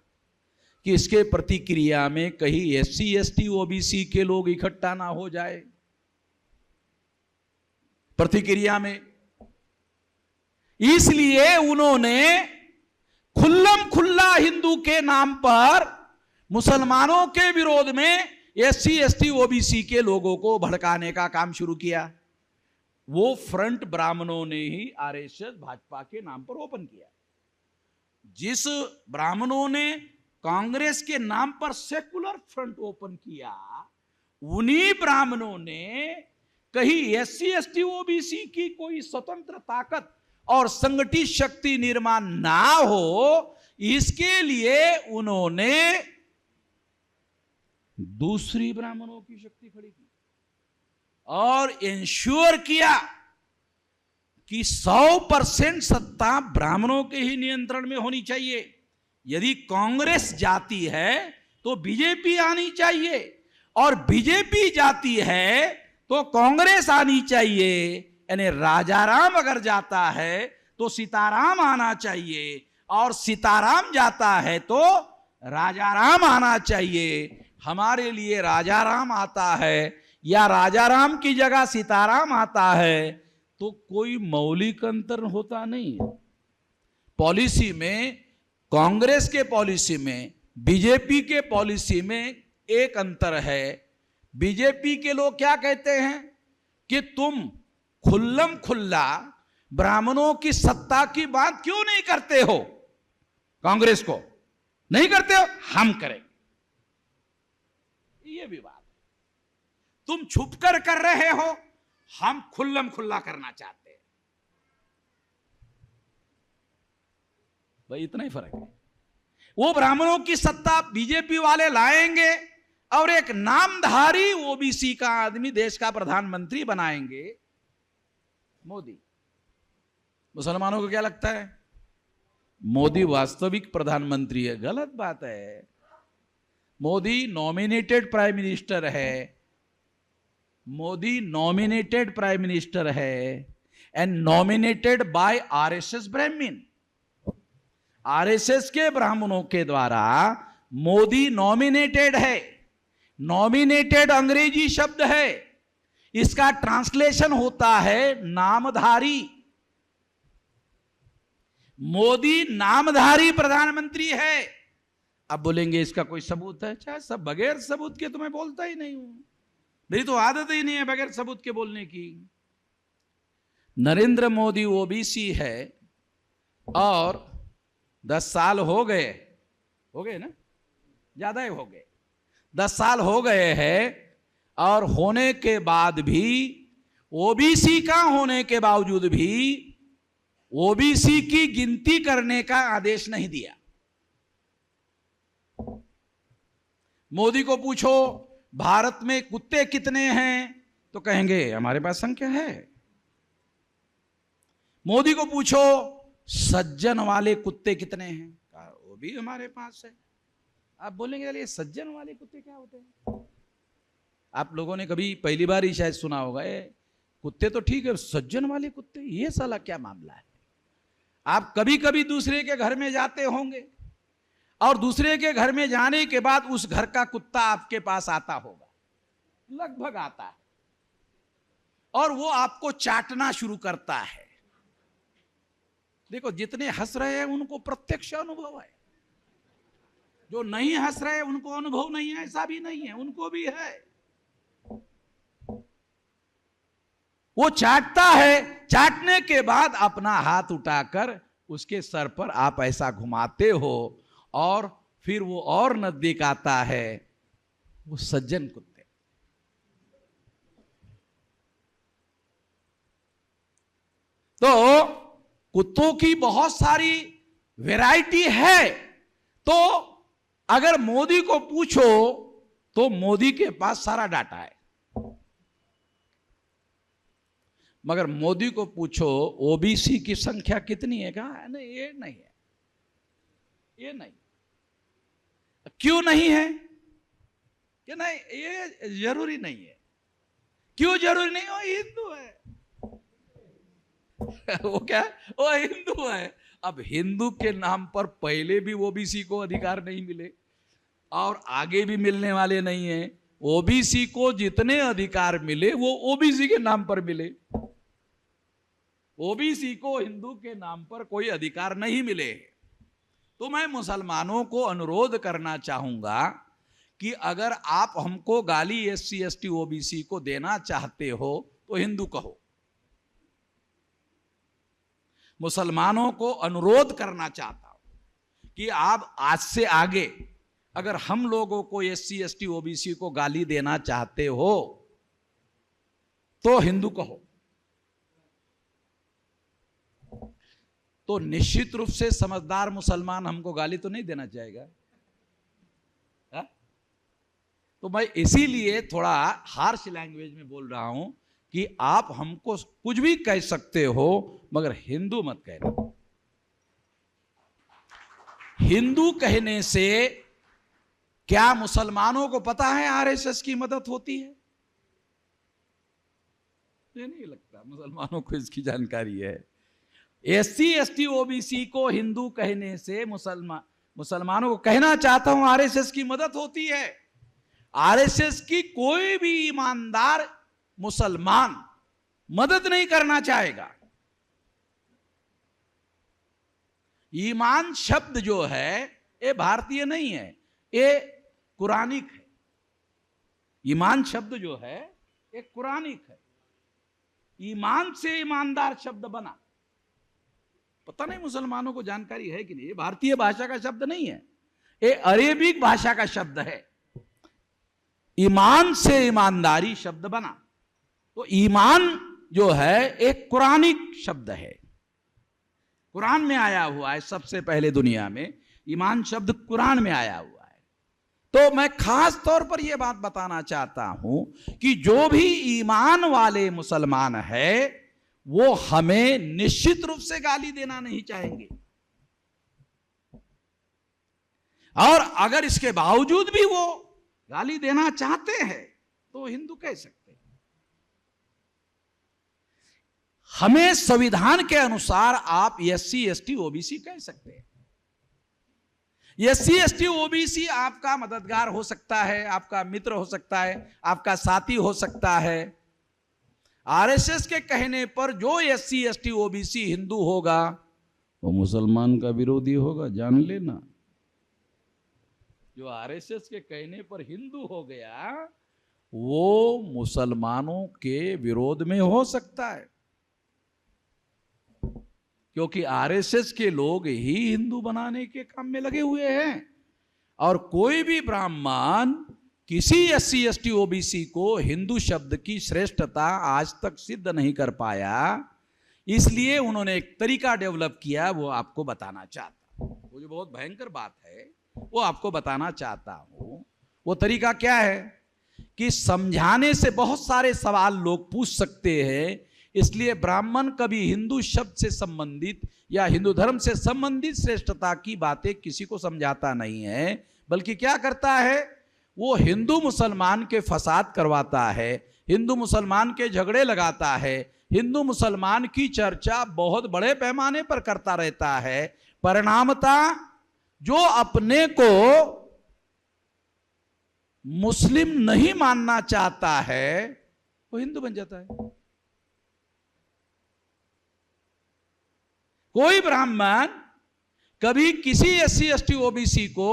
कि इसके प्रतिक्रिया में कहीं SC ST OBC के लोग इकट्ठा ना हो जाए. प्रतिक्रिया में इसलिए उन्होंने खुल्लम खुल्ला हिंदू के नाम पर मुसलमानों के विरोध में SC ST OBC के लोगों को भड़काने का काम शुरू किया. वो फ्रंट ब्राह्मणों ने ही आरएसएस भाजपा के नाम पर ओपन किया. जिस ब्राह्मणों ने कांग्रेस के नाम पर सेकुलर फ्रंट ओपन किया, उन्हीं ब्राह्मणों ने कहीं SC ST OBC की कोई स्वतंत्र ताकत और संगठित शक्ति निर्माण ना हो, इसके लिए उन्होंने दूसरी ब्राह्मणों की शक्ति खड़ी की और इंश्योर किया कि 100% सत्ता ब्राह्मणों के ही नियंत्रण में होनी चाहिए. यदि कांग्रेस जाती है तो बीजेपी आनी चाहिए, और बीजेपी जाती है तो कांग्रेस आनी चाहिए. यानी राजाराम अगर जाता है तो सीताराम आना चाहिए, और सीताराम जाता है तो राजाराम आना चाहिए. हमारे लिए राजाराम आता है या राजाराम की जगह सीताराम आता है तो कोई मौलिक अंतर होता नहीं. पॉलिसी में, कांग्रेस के पॉलिसी में, बीजेपी के पॉलिसी में एक अंतर है. बीजेपी के लोग क्या कहते हैं कि तुम खुल्लम खुल्ला ब्राह्मणों की सत्ता की बात क्यों नहीं करते हो, कांग्रेस को नहीं करते हो, हम करेंगे. ये भी बात, तुम छुपकर कर रहे हो, हम खुल्लम खुल्ला करना चाहते हैं. भाई इतना ही फर्क है. वो ब्राह्मणों की सत्ता बीजेपी वाले लाएंगे और एक नामधारी ओबीसी का आदमी देश का प्रधानमंत्री बनाएंगे, मोदी. मुसलमानों को क्या लगता है, मोदी वास्तविक प्रधानमंत्री है. गलत बात है. मोदी नॉमिनेटेड प्राइम मिनिस्टर है, मोदी नॉमिनेटेड प्राइम मिनिस्टर है एंड नॉमिनेटेड बाय आरएसएस ब्राह्मण. आरएसएस के ब्राह्मणों के द्वारा मोदी नॉमिनेटेड है. नॉमिनेटेड अंग्रेजी शब्द है, इसका ट्रांसलेशन होता है नामधारी। मोदी नामधारी प्रधानमंत्री है। अब बोलेंगे इसका कोई सबूत है? चाहे सब बगैर सबूत के तो मैं बोलता ही नहीं हूं, मेरी तो आदत ही नहीं है बगैर सबूत के बोलने की। नरेंद्र मोदी ओबीसी है और 10 साल हो गए ना, ज्यादा ही हो गए, 10 साल हो गए हैं और होने के बाद भी, ओबीसी का होने के बावजूद भी ओबीसी की गिनती करने का आदेश नहीं दिया। मोदी को पूछो भारत में कुत्ते कितने हैं तो कहेंगे हमारे पास संख्या है। मोदी को पूछो सज्जन वाले कुत्ते कितने हैं, कहा वो भी हमारे पास है। आप बोलेंगे ये सज्जन वाले कुत्ते क्या होते हैं? आप लोगों ने कभी पहली बार ही शायद सुना होगा, कुत्ते तो ठीक है, सज्जन वाले कुत्ते, ये साला क्या मामला है? आप कभी कभी दूसरे के घर में जाते होंगे और दूसरे के घर में जाने के बाद उस घर का कुत्ता आपके पास आता होगा, लगभग आता है, और वो आपको चाटना शुरू करता है। देखो जितने हंस रहे हैं उनको प्रत्यक्ष अनुभव है, जो नहीं हंस रहे उनको अनुभव नहीं है, ऐसा भी नहीं है, उनको भी है। वो चाटता है, चाटने के बाद अपना हाथ उठाकर उसके सर पर आप ऐसा घुमाते हो और फिर वो और नजदीक आता है। वो सज्जन कुत्ते। तो कुत्तों की बहुत सारी वैरायटी है। तो अगर मोदी को पूछो तो मोदी के पास सारा डाटा है, मगर मोदी को पूछो ओबीसी की संख्या कितनी है, कहा नहीं ये नहीं है, ये नहीं। क्यों नहीं है? कि नहीं ये जरूरी नहीं है। क्यों जरूरी नहीं? वो हिंदू है। वो क्या? वो हिंदू है। अब हिंदू के नाम पर पहले भी ओबीसी को अधिकार नहीं मिले और आगे भी मिलने वाले नहीं है। ओबीसी को जितने अधिकार मिले वो ओबीसी के नाम पर मिले। ओबीसी को हिंदू के नाम पर कोई अधिकार नहीं मिले। तो मैं मुसलमानों को अनुरोध करना चाहूंगा कि अगर आप हमको गाली एससी एसटी ओबीसी को देना चाहते हो तो हिंदू कहो। मुसलमानों को अनुरोध करना चाहता हूं कि आप आज से आगे अगर हम लोगों को एससी एसटी ओबीसी को गाली देना चाहते हो तो हिंदू कहो। तो निश्चित रूप से समझदार मुसलमान हमको गाली तो नहीं देना चाहेगा, हा? तो मैं इसीलिए थोड़ा हार्श लैंग्वेज में बोल रहा हूं कि आप हमको कुछ भी कह सकते हो मगर हिंदू मत कहना। हिंदू कहने से क्या मुसलमानों को पता है आरएसएस की मदद होती है? ये नहीं लगता मुसलमानों को इसकी जानकारी है। एससी एसटी ओबीसी को हिंदू कहने से मुसलमानों को कहना चाहता हूं आरएसएस की मदद होती है। आरएसएस की कोई भी ईमानदार मुसलमान मदद नहीं करना चाहेगा। ईमान शब्द जो है ये भारतीय नहीं है, ये कुरानिक है। ईमान शब्द जो है ये कुरानिक है। ईमान से ईमानदार शब्द बना। पता नहीं मुसलमानों को जानकारी है कि नहीं, ये भारतीय भाषा का शब्द नहीं है, ये अरेबिक भाषा का शब्द है। ईमान से ईमानदारी शब्द बना। तो ईमान जो है एक कुरानिक शब्द है, कुरान में आया हुआ है। सबसे पहले दुनिया में ईमान शब्द कुरान में आया हुआ है। तो मैं खास तौर पर यह बात बताना चाहता हूं कि जो भी ईमान वाले मुसलमान है वो हमें निश्चित रूप से गाली देना नहीं चाहेंगे, और अगर इसके बावजूद भी वो गाली देना चाहते हैं तो हिंदू कह सकते हैं। हमें संविधान के अनुसार आप एससी एसटी ओबीसी कह सकते हैं, एससी एसटी ओबीसी आपका मददगार हो सकता है, आपका मित्र हो सकता है, आपका साथी हो सकता है। आरएसएस के कहने पर जो एससी एसटी ओबीसी हिंदू होगा वो मुसलमान का विरोधी होगा, जान लेना। जो आरएसएस के कहने पर हिंदू हो गया वो मुसलमानों के विरोध में हो सकता है, क्योंकि आरएसएस के लोग ही हिंदू बनाने के काम में लगे हुए हैं। और कोई भी ब्राह्मण किसी एससी एसटी ओबीसी को हिंदू शब्द की श्रेष्ठता आज तक सिद्ध नहीं कर पाया, इसलिए उन्होंने एक तरीका डेवलप किया, वो आपको बताना चाहता हूं। वो जो बहुत भयंकर बात है वो आपको बताना चाहता हूं। वो तरीका क्या है कि समझाने से बहुत सारे सवाल लोग पूछ सकते हैं, इसलिए ब्राह्मण कभी हिंदू शब्द से संबंधित या हिंदू धर्म से संबंधित श्रेष्ठता की बातें किसी को समझाता नहीं है, बल्कि क्या करता है, वो हिंदू मुसलमान के फसाद करवाता है, हिंदू मुसलमान के झगड़े लगाता है, हिंदू मुसलमान की चर्चा बहुत बड़े पैमाने पर करता रहता है। परिणामतः जो अपने को मुस्लिम नहीं मानना चाहता है वो हिंदू बन जाता है। कोई ब्राह्मण कभी किसी एससी एसटी ओबीसी को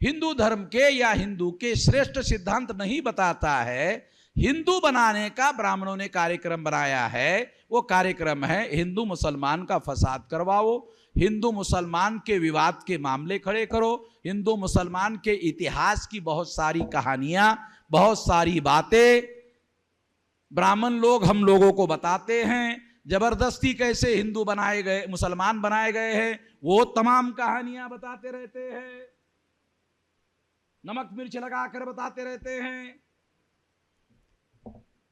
हिंदू धर्म के या हिंदू के श्रेष्ठ सिद्धांत नहीं बताता है। हिंदू बनाने का ब्राह्मणों ने कार्यक्रम बनाया है, वो कार्यक्रम है हिंदू मुसलमान का फसाद करवाओ, हिंदू मुसलमान के विवाद के मामले खड़े करो, हिंदू मुसलमान के इतिहास की बहुत सारी कहानियां, बहुत सारी बातें ब्राह्मण लोग हम लोगों को बताते हैं। जबरदस्ती कैसे हिंदू बनाए गए, मुसलमान बनाए गए हैं, वो तमाम कहानियां बताते रहते हैं, नमक मिर्च लगाकर बताते रहते हैं।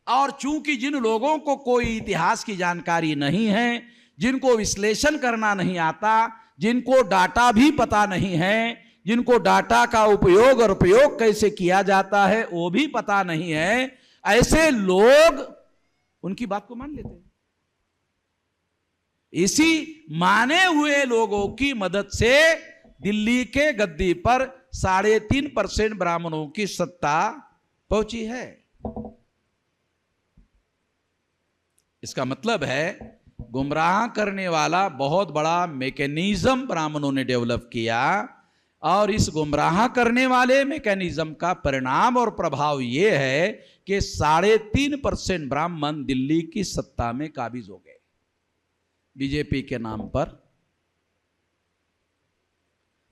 और चूंकि जिन लोगों को कोई इतिहास की जानकारी नहीं है, जिनको विश्लेषण करना नहीं आता, जिनको डाटा भी पता नहीं है, जिनको डाटा का उपयोग और प्रयोग कैसे किया जाता है वो भी पता नहीं है, ऐसे लोग उनकी बात को मान लेते हैं। इसी माने हुए लोगों की मदद से दिल्ली के गद्दी पर 3.5% ब्राह्मणों की सत्ता पहुंची है। इसका मतलब है गुमराह करने वाला बहुत बड़ा मैकेनिज्म ब्राह्मणों ने डेवलप किया, और इस गुमराह करने वाले मैकेनिज्म का परिणाम और प्रभाव यह है कि 3.5% ब्राह्मण दिल्ली की सत्ता में काबिज हो गए बीजेपी के नाम पर।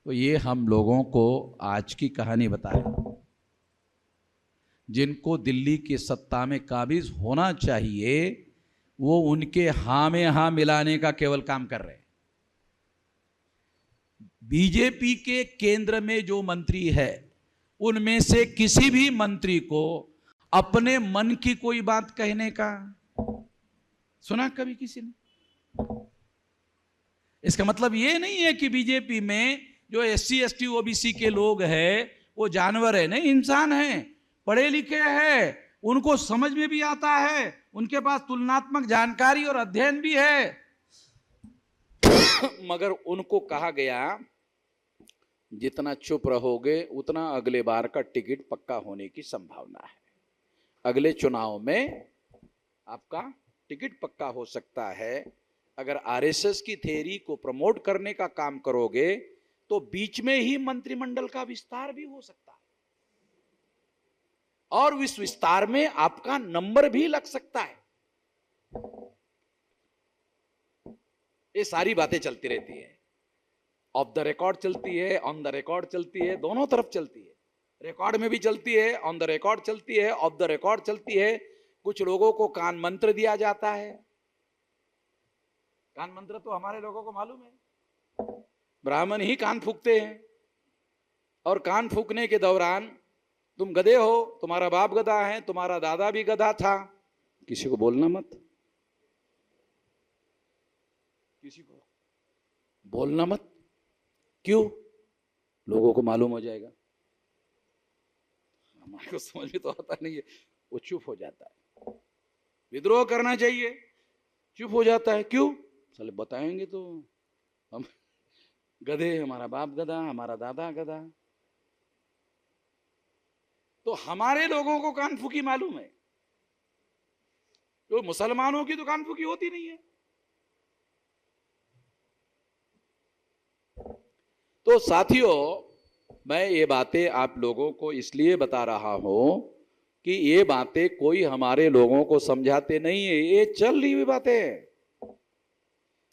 तो ये हम लोगों को आज की कहानी बताए, जिनको दिल्ली की सत्ता में काबिज होना चाहिए वो उनके हां में हां मिलाने का केवल काम कर रहे हैं। बीजेपी के केंद्र में जो मंत्री है उनमें से किसी भी मंत्री को अपने मन की कोई बात कहने का सुना कभी किसी ने? इसका मतलब ये नहीं है कि बीजेपी में जो एससी एसटी ओबीसी के लोग हैं वो जानवर है, नहीं, इंसान हैं, पढ़े लिखे हैं, उनको समझ में भी आता है, उनके पास तुलनात्मक जानकारी और अध्ययन भी है। मगर उनको कहा गया जितना चुप रहोगे उतना अगले बार का टिकट पक्का होने की संभावना है, अगले चुनाव में आपका टिकट पक्का हो सकता है। अगर आरएसएस की थ्योरी को प्रमोट करने का काम करोगे तो बीच में ही मंत्रिमंडल का विस्तार भी हो सकता है, और इस विस्तार में आपका नंबर भी लग सकता है। ये सारी बातें चलती रहती है, ऑफ द रिकॉर्ड चलती है, ऑन द रिकॉर्ड चलती है, दोनों तरफ चलती है। रिकॉर्ड में भी चलती है, ऑन द रिकॉर्ड चलती है, ऑफ द रिकॉर्ड चलती है। कुछ लोगों को कान मंत्र दिया जाता है, कान मंत्र तो हमारे लोगों को मालूम है, ब्राह्मण ही कान फूकते हैं, और कान फूकने के दौरान तुम गधे हो, तुम्हारा बाप गधा है, तुम्हारा दादा भी गधा था, किसी को बोलना मत, किसी को बोलना मत। क्यों? लोगों को मालूम हो जाएगा। हमारे को समझ में तो आता नहीं है, वो चुप हो जाता है। विद्रोह करना चाहिए, चुप हो जाता है, क्यों? साले बताएंगे तो हम गधे, हमारा बाप गधा, हमारा दादा गधा। तो हमारे लोगों को कान फूकी मालूम है, तो मुसलमानों की तो कान फूकी होती नहीं है। तो साथियों, मैं ये बातें आप लोगों को इसलिए बता रहा हूं कि ये बातें कोई हमारे लोगों को समझाते नहीं है, ये चल रही हुई बातें हैं।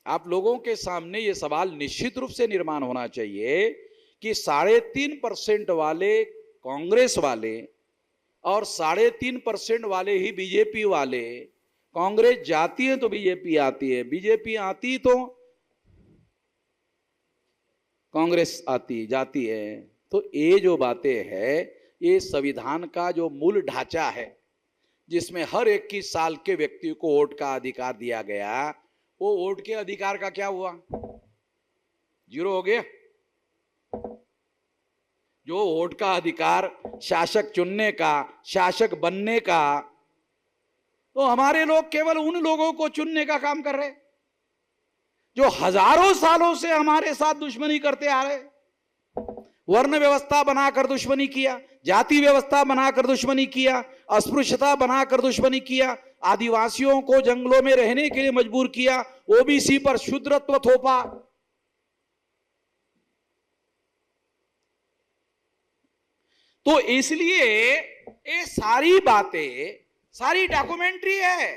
आप लोगों के सामने ये सवाल निश्चित रूप से निर्माण होना चाहिए कि 3.5% वाले कांग्रेस वाले और 3.5% वाले ही बीजेपी वाले, कांग्रेस जाती है तो बीजेपी आती है, बीजेपी आती तो कांग्रेस आती जाती है। तो ये जो बातें है, ये संविधान का जो मूल ढांचा है, जिसमें हर 21 साल के व्यक्ति को वोट का अधिकार दिया गया, वो वोट के अधिकार का क्या हुआ? जीरो हो गया। जो वोट का अधिकार शासक चुनने का, शासक बनने का, तो हमारे लोग केवल उन लोगों को चुनने का काम कर रहे जो हजारों सालों से हमारे साथ दुश्मनी करते आ रहे। वर्ण व्यवस्था बनाकर दुश्मनी किया, जाति व्यवस्था बनाकर दुश्मनी किया, अस्पृश्यता बनाकर दुश्मनी किया, आदिवासियों को जंगलों में रहने के लिए मजबूर किया, ओबीसी पर शूद्रत्व थोपा। तो इसलिए ये सारी बातें, सारी डॉक्यूमेंट्री है,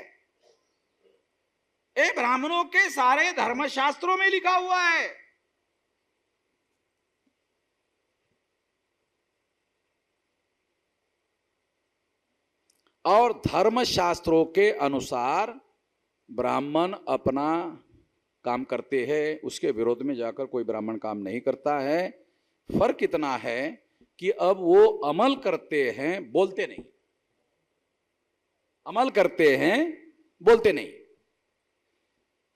ये ब्राह्मणों के सारे धर्मशास्त्रों में लिखा हुआ है। और धर्मशास्त्रों के अनुसार ब्राह्मण अपना काम करते हैं, उसके विरोध में जाकर कोई ब्राह्मण काम नहीं करता है। फर्क इतना है कि अब वो अमल करते हैं, बोलते नहीं। अमल करते हैं, बोलते नहीं।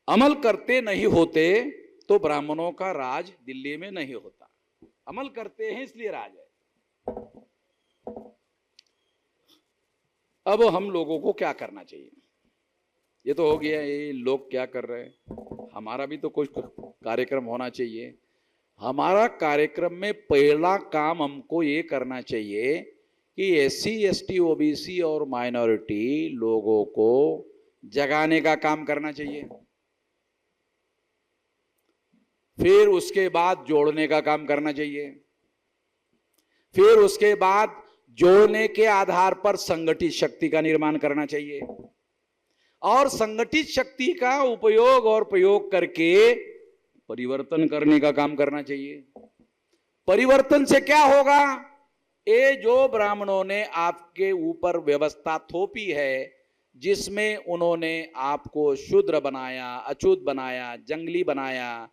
अमल करते नहीं होते तो ब्राह्मणों का राज दिल्ली में नहीं होता। अमल करते हैं इसलिए राज है। अब हम लोगों को क्या करना चाहिए? ये तो हो गया, ये लोग क्या कर रहे हैं, हमारा भी तो कुछ कार्यक्रम होना चाहिए। हमारा कार्यक्रम में पहला काम हमको ये करना चाहिए कि SC ST OBC और माइनॉरिटी लोगों को जगाने का काम करना चाहिए। फिर उसके बाद जोड़ने का काम करना चाहिए। फिर उसके बाद जोड़ने के आधार पर संगठित शक्ति का निर्माण करना चाहिए और संगठित शक्ति का उपयोग और प्रयोग करके परिवर्तन करने का काम करना चाहिए। परिवर्तन से क्या होगा? ये जो ब्राह्मणों ने आपके ऊपर व्यवस्था थोपी है, जिसमें उन्होंने आपको शूद्र बनाया, अछूत बनाया, जंगली बनाया,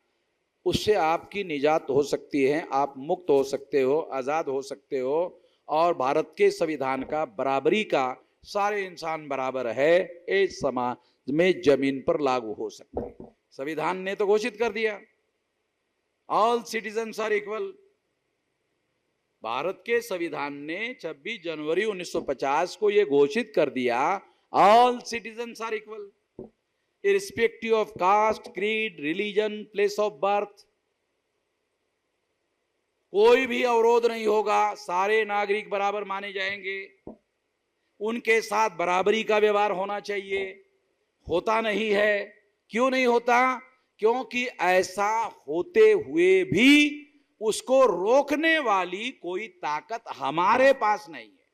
उससे आपकी निजात हो सकती है। आप मुक्त हो सकते हो, आजाद हो सकते हो और भारत के संविधान का बराबरी का, सारे इंसान बराबर है, इस समाज में जमीन पर लागू हो सकते हैं। संविधान ने तो घोषित कर दिया, all citizens are equal. Bharat के संविधान ने 26 जनवरी 1950 को यह घोषित कर दिया, all citizens are equal irrespective of caste, creed, religion, place of birth. कोई भी अवरोध नहीं होगा, सारे नागरिक बराबर माने जाएंगे, उनके साथ बराबरी का व्यवहार होना चाहिए। होता नहीं है। क्यों नहीं होता? क्योंकि ऐसा होते हुए भी उसको रोकने वाली कोई ताकत हमारे पास नहीं है,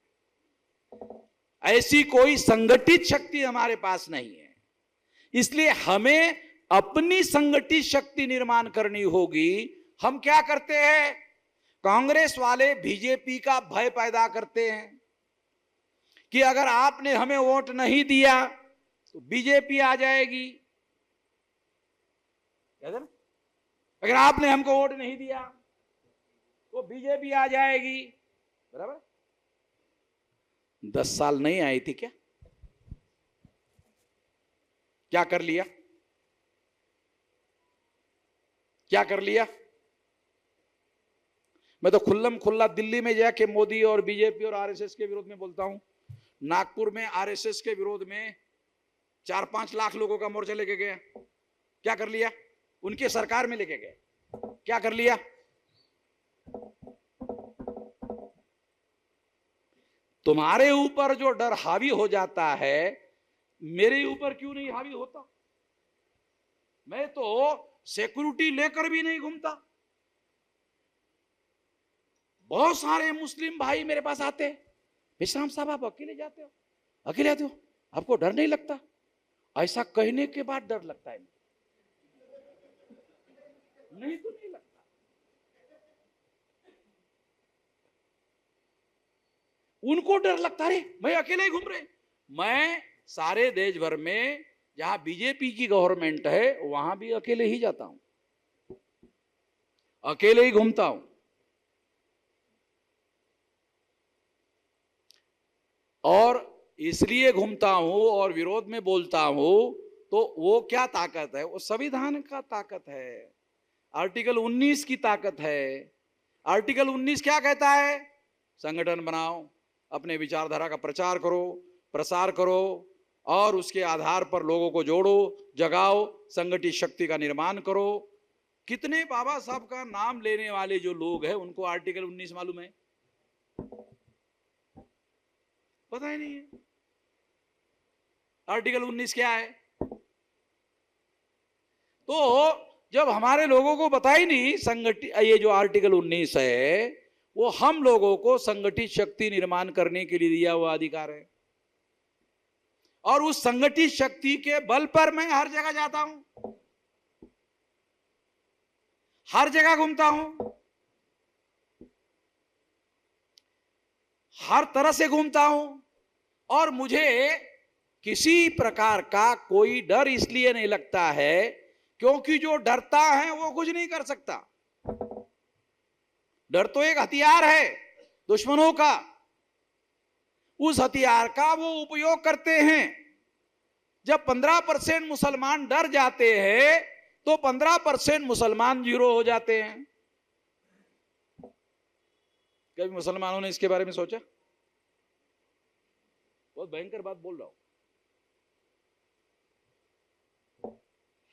ऐसी कोई संगठित शक्ति हमारे पास नहीं है। इसलिए हमें अपनी संगठित शक्ति निर्माण करनी होगी। हम क्या करते हैं? कांग्रेस वाले बीजेपी का भय पैदा करते हैं कि अगर आपने हमें वोट नहीं दिया तो बीजेपी आ जाएगी। अगर आपने हमको वोट नहीं दिया तो बीजेपी आ जाएगी। बराबर? 10 साल नहीं आई थी क्या? क्या कर लिया? क्या कर लिया? मैं तो खुल्लम खुल्ला दिल्ली में जाके मोदी और बीजेपी और आरएसएस के विरोध में बोलता हूं। नागपुर में आरएसएस के विरोध में 4-5 लाख लोगों का मोर्चा लेके गया। क्या कर लिया? उनके सरकार में लेके गए। क्या कर लिया? तुम्हारे ऊपर जो डर हावी हो जाता है, मेरे ऊपर क्यों नहीं हावी होता? मैं तो सिक्योरिटी लेकर भी नहीं घूमता। बहुत सारे मुस्लिम भाई मेरे पास आते हैं, विश्राम साहब आप अकेले जाते हो, अकेले आते हो, आपको डर नहीं लगता? ऐसा कहने के बाद डर लगता है, नहीं तो नहीं लगता। उनको डर लगता है, मैं अकेले ही घूम रहे। मैं सारे देश भर में जहां बीजेपी की गवर्नमेंट है वहां भी अकेले ही जाता हूं, अकेले ही घूमता हूं। और इसलिए घूमता हूं और विरोध में बोलता हूं, तो वो क्या ताकत है? वो संविधान का ताकत है, आर्टिकल 19 की ताकत है। आर्टिकल 19 क्या कहता है? संगठन बनाओ, अपने विचारधारा का प्रचार करो, प्रसार करो, और उसके आधार पर लोगों को जोड़ो, जगाओ, संगठित शक्ति का निर्माण करो। कितने बाबा साहब का नाम लेने वाले जो लोग हैं उनको आर्टिकल 19 मालूम है? पता ही नहीं है आर्टिकल 19 क्या है। तो जब हमारे लोगों को पता ही नहीं संगठित, ये जो आर्टिकल 19 है वो हम लोगों को संगठित शक्ति निर्माण करने के लिए दिया हुआ अधिकार है, और उस संगठित शक्ति के बल पर मैं हर जगह जाता हूं, हर जगह घूमता हूं, हर तरह से घूमता हूं, और मुझे किसी प्रकार का कोई डर इसलिए नहीं लगता है क्योंकि जो डरता है वो कुछ नहीं कर सकता। डर तो एक हथियार है दुश्मनों का, उस हथियार का वो उपयोग करते हैं। जब 15% मुसलमान डर जाते हैं तो 15% मुसलमान जीरो हो जाते हैं। कभी मुसलमानों ने इसके बारे में सोचा? बहुत भयंकर बात बोल रहा हूं।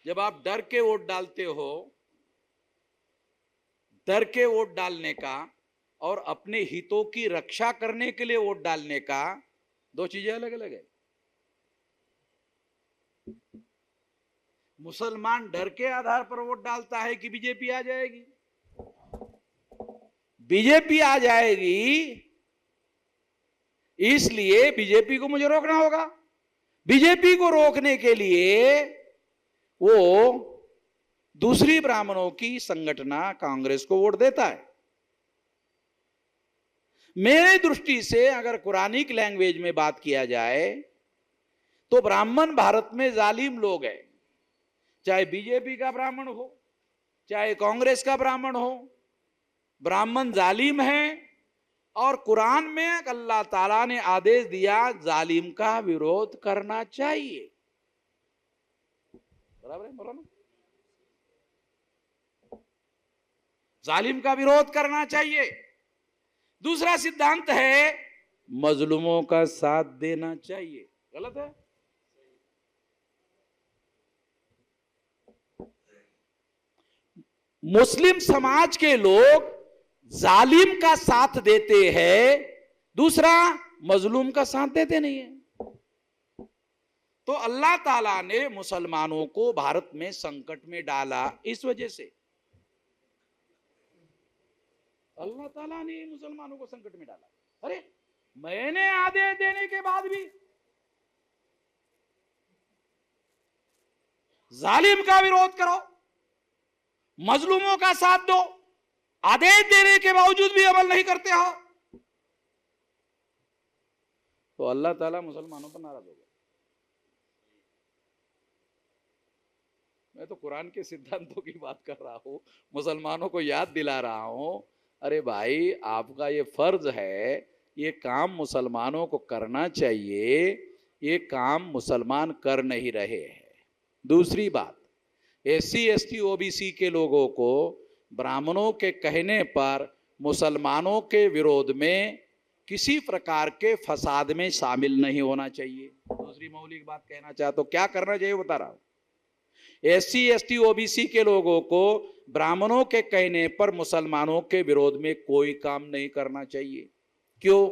जब आप डर के वोट डालते हो, डर के वोट डालने का और अपने हितों की रक्षा करने के लिए वोट डालने का, दो चीजें अलग अलग है। मुसलमान डर के आधार पर वोट डालता है कि बीजेपी आ जाएगी, बीजेपी आ जाएगी इसलिए बीजेपी को मुझे रोकना होगा। बीजेपी को रोकने के लिए वो दूसरी ब्राह्मणों की संगठना कांग्रेस को वोट देता है। मेरे दृष्टि से अगर कुरानिक लैंग्वेज में बात किया जाए तो ब्राह्मण भारत में जालिम लोग हैं, चाहे बीजेपी का ब्राह्मण हो चाहे कांग्रेस का ब्राह्मण हो, ब्राह्मण जालिम है। और कुरान में अल्लाह ताला ने आदेश दिया जालिम का विरोध करना चाहिए। बराबर है, बोलो ना, जालिम का विरोध करना चाहिए। दूसरा सिद्धांत है मजलूमों का साथ देना चाहिए। गलत है? मुस्लिम समाज के लोग जालिम का साथ देते हैं, दूसरा मजलूम का साथ देते नहीं है। तो अल्लाह ताला ने मुसलमानों को भारत में संकट में डाला इस वजह से। अल्लाह ताला ने मुसलमानों को संकट में डाला। अरे मैंने आदेश देने के बाद भी जालिम का विरोध करो, मजलूमों का साथ दो, आदेश देने के बावजूद भी अमल नहीं करते हो, तो अल्लाह ताला मुसलमानों पर नाराज हो गया। मैं तो कुरान के सिद्धांतों की बात कर रहा हूं, मुसलमानों को याद दिला रहा हूं। अरे भाई, आपका ये फर्ज है, ये काम मुसलमानों को करना चाहिए, ये काम मुसलमान कर नहीं रहे हैं। दूसरी बात, SC ST OBC के लोगों को ब्राह्मणों के कहने पर मुसलमानों के विरोध में किसी प्रकार के फसाद में शामिल नहीं होना चाहिए। दूसरी मौलिक बात कहना चाहता हूं, क्या करना चाहिए बता रहा हूं। SC ST OBC के लोगों को ब्राह्मणों के कहने पर मुसलमानों के विरोध में कोई काम नहीं करना चाहिए। क्यों?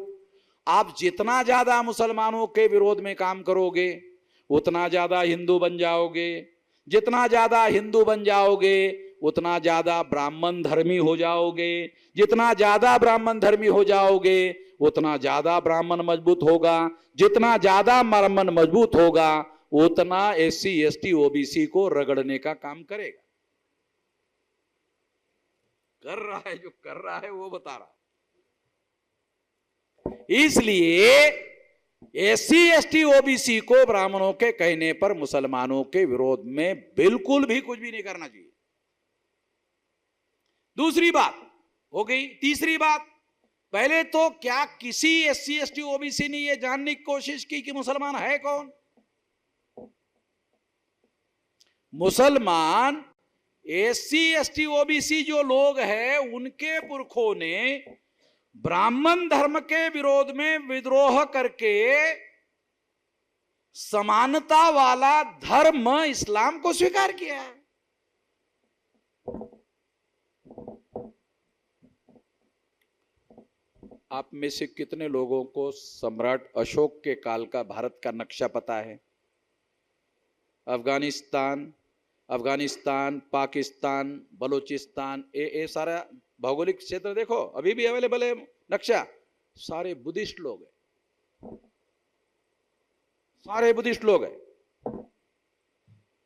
आप जितना ज्यादा मुसलमानों के विरोध में काम करोगे उतना ज्यादा हिंदू बन जाओगे, जितना ज्यादा हिंदू बन जाओगे उतना ज्यादा ब्राह्मण धर्मी हो जाओगे, जितना ज्यादा ब्राह्मण धर्मी हो जाओगे उतना ज्यादा ब्राह्मण मजबूत होगा, जितना ज्यादा ब्राह्मण मजबूत होगा उतना SC ST OBC को रगड़ने का काम करेगा। कर रहा है, जो कर रहा है वो बता रहा। इसलिए SC ST OBC को ब्राह्मणों के कहने पर मुसलमानों के विरोध में बिल्कुल भी कुछ भी नहीं करना चाहिए। दूसरी बात हो गई। तीसरी बात, पहले तो क्या किसी SC ST OBC ने यह जानने की कोशिश की कि मुसलमान है कौन? मुसलमान SC ST OBC जो लोग हैं उनके पुरखों ने ब्राह्मण धर्म के विरोध में विद्रोह करके समानता वाला धर्म इस्लाम को स्वीकार किया है। आप में से कितने लोगों को सम्राट अशोक के काल का भारत का नक्शा पता है? अफगानिस्तान, पाकिस्तान, बलूचिस्तान, ये सारा भौगोलिक क्षेत्र देखो, अभी भी अवेलेबल है नक्शा। सारे बुद्धिस्ट लोग हैं, सारे बुद्धिस्ट लोग हैं।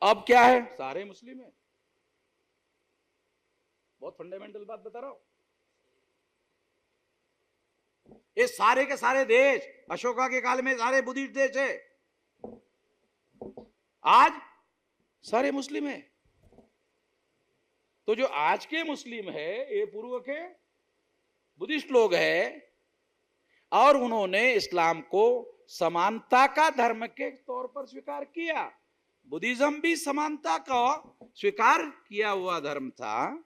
अब क्या है? सारे मुस्लिम हैं। बहुत फंडामेंटल बात बता रहा हूं। ये सारे के सारे देश अशोका के काल में सारे बुद्धिस्ट देश है, आज सारे मुस्लिम है। तो जो आज के मुस्लिम है ये पूर्व के बुद्धिस्ट लोग हैं और उन्होंने इस्लाम को समानता का धर्म के तौर पर स्वीकार किया। बुद्धिज्म भी समानता का स्वीकार किया हुआ धर्म था।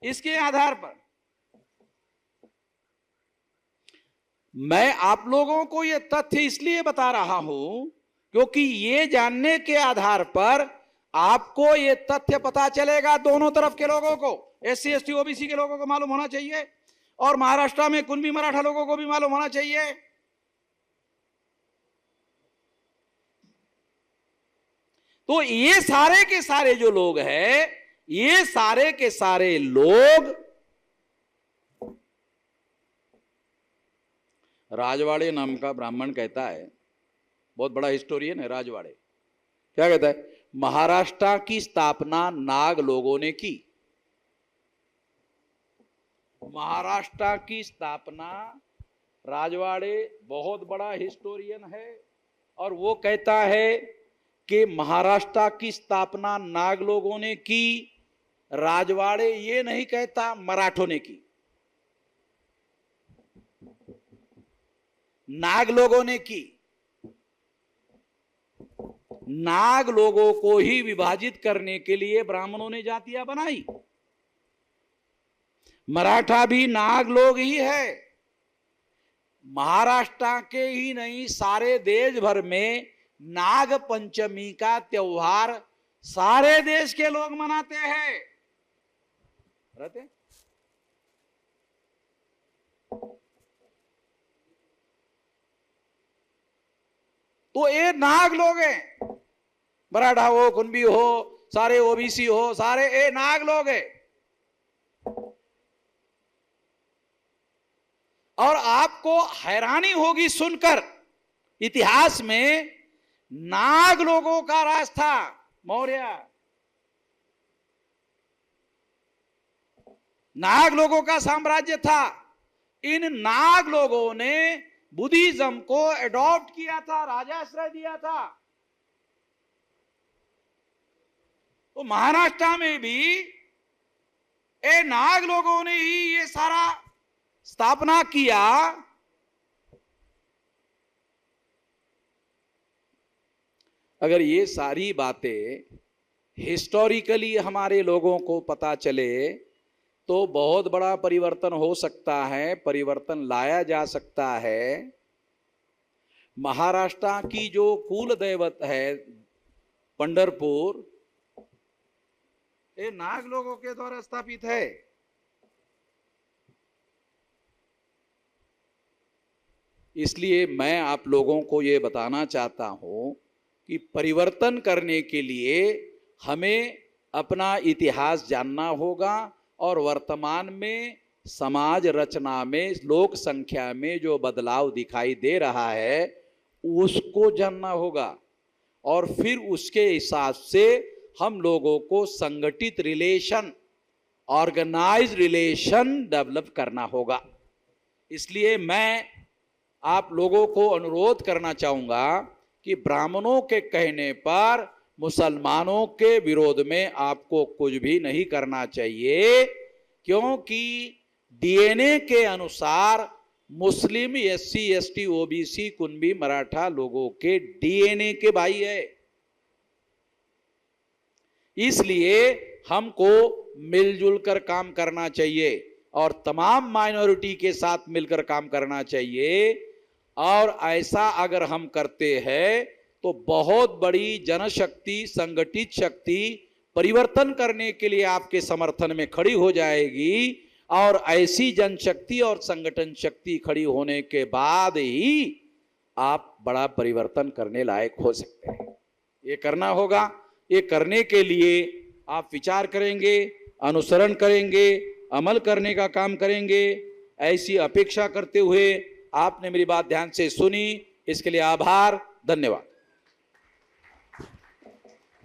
इसके आधार पर मैं आप लोगों को यह तथ्य इसलिए बता रहा हूं क्योंकि ये जानने के आधार पर आपको ये तथ्य पता चलेगा, दोनों तरफ के लोगों को, SC ST OBC के लोगों को मालूम होना चाहिए और महाराष्ट्र में कुणबी मराठा लोगों को भी मालूम होना चाहिए। तो ये सारे के सारे जो लोग हैं, ये सारे के सारे लोग राजवाड़े नाम का ब्राह्मण कहता है, बहुत बड़ा हिस्टोरियन है राजवाड़े, क्या कहता है? महाराष्ट्र की स्थापना नाग लोगों ने की। महाराष्ट्र की स्थापना राजवाड़े बहुत बड़ा हिस्टोरियन है और वो कहता है कि महाराष्ट्र की स्थापना नाग लोगों ने की। राजवाड़े ये नहीं कहता मराठों ने की, नाग लोगों ने की। नाग लोगों को ही विभाजित करने के लिए ब्राह्मणों ने जातियां बनाई। मराठा भी नाग लोग ही है। महाराष्ट्र के ही नहीं सारे देश भर में नाग पंचमी का त्योहार सारे देश के लोग मनाते हैं। रहते? तो ये नाग लोग हैं, मराठा हो, कुणबी हो, सारे OBC हो, सारे ये नाग लोग हैं। और आपको हैरानी होगी सुनकर, इतिहास में नाग लोगों का राज था। मौर्य नाग लोगों का साम्राज्य था। इन नाग लोगों ने बुद्धिज्म को एडॉप्ट किया था, राजाश्रय दिया था। तो महाराष्ट्र में भी ये नाग लोगों ने ही ये सारा स्थापना किया। अगर ये सारी बातें हिस्टोरिकली हमारे लोगों को पता चले तो बहुत बड़ा परिवर्तन हो सकता है, परिवर्तन लाया जा सकता है। महाराष्ट्र की जो कुल दैवत है पंढरपुर, ये नाग लोगों के द्वारा स्थापित है। इसलिए मैं आप लोगों को ये बताना चाहता हूं कि परिवर्तन करने के लिए हमें अपना इतिहास जानना होगा और वर्तमान में समाज रचना में लोक संख्या में जो बदलाव दिखाई दे रहा है उसको जानना होगा और फिर उसके हिसाब से हम लोगों को संगठित रिलेशन, ऑर्गेनाइज रिलेशन डेवलप करना होगा। इसलिए मैं आप लोगों को अनुरोध करना चाहूंगा कि ब्राह्मणों के कहने पर मुसलमानों के विरोध में आपको कुछ भी नहीं करना चाहिए, क्योंकि डीएनए के अनुसार मुस्लिम, एससी, एसटी, ओबीसी, कुनबी, मराठा लोगों के डीएनए के भाई है। इसलिए हमको मिलजुल कर काम करना चाहिए और तमाम माइनॉरिटी के साथ मिलकर काम करना चाहिए। और ऐसा अगर हम करते हैं तो बहुत बड़ी जनशक्ति, संगठित शक्ति परिवर्तन करने के लिए आपके समर्थन में खड़ी हो जाएगी और ऐसी जनशक्ति और संगठन शक्ति खड़ी होने के बाद ही आप बड़ा परिवर्तन करने लायक हो सकते हैं। ये करना होगा। ये करने के लिए आप विचार करेंगे, अनुसरण करेंगे, अमल करने का काम करेंगे, ऐसी अपेक्षा करते हुए आपने मेरी बात ध्यान से सुनी, इसके लिए आभार, धन्यवाद।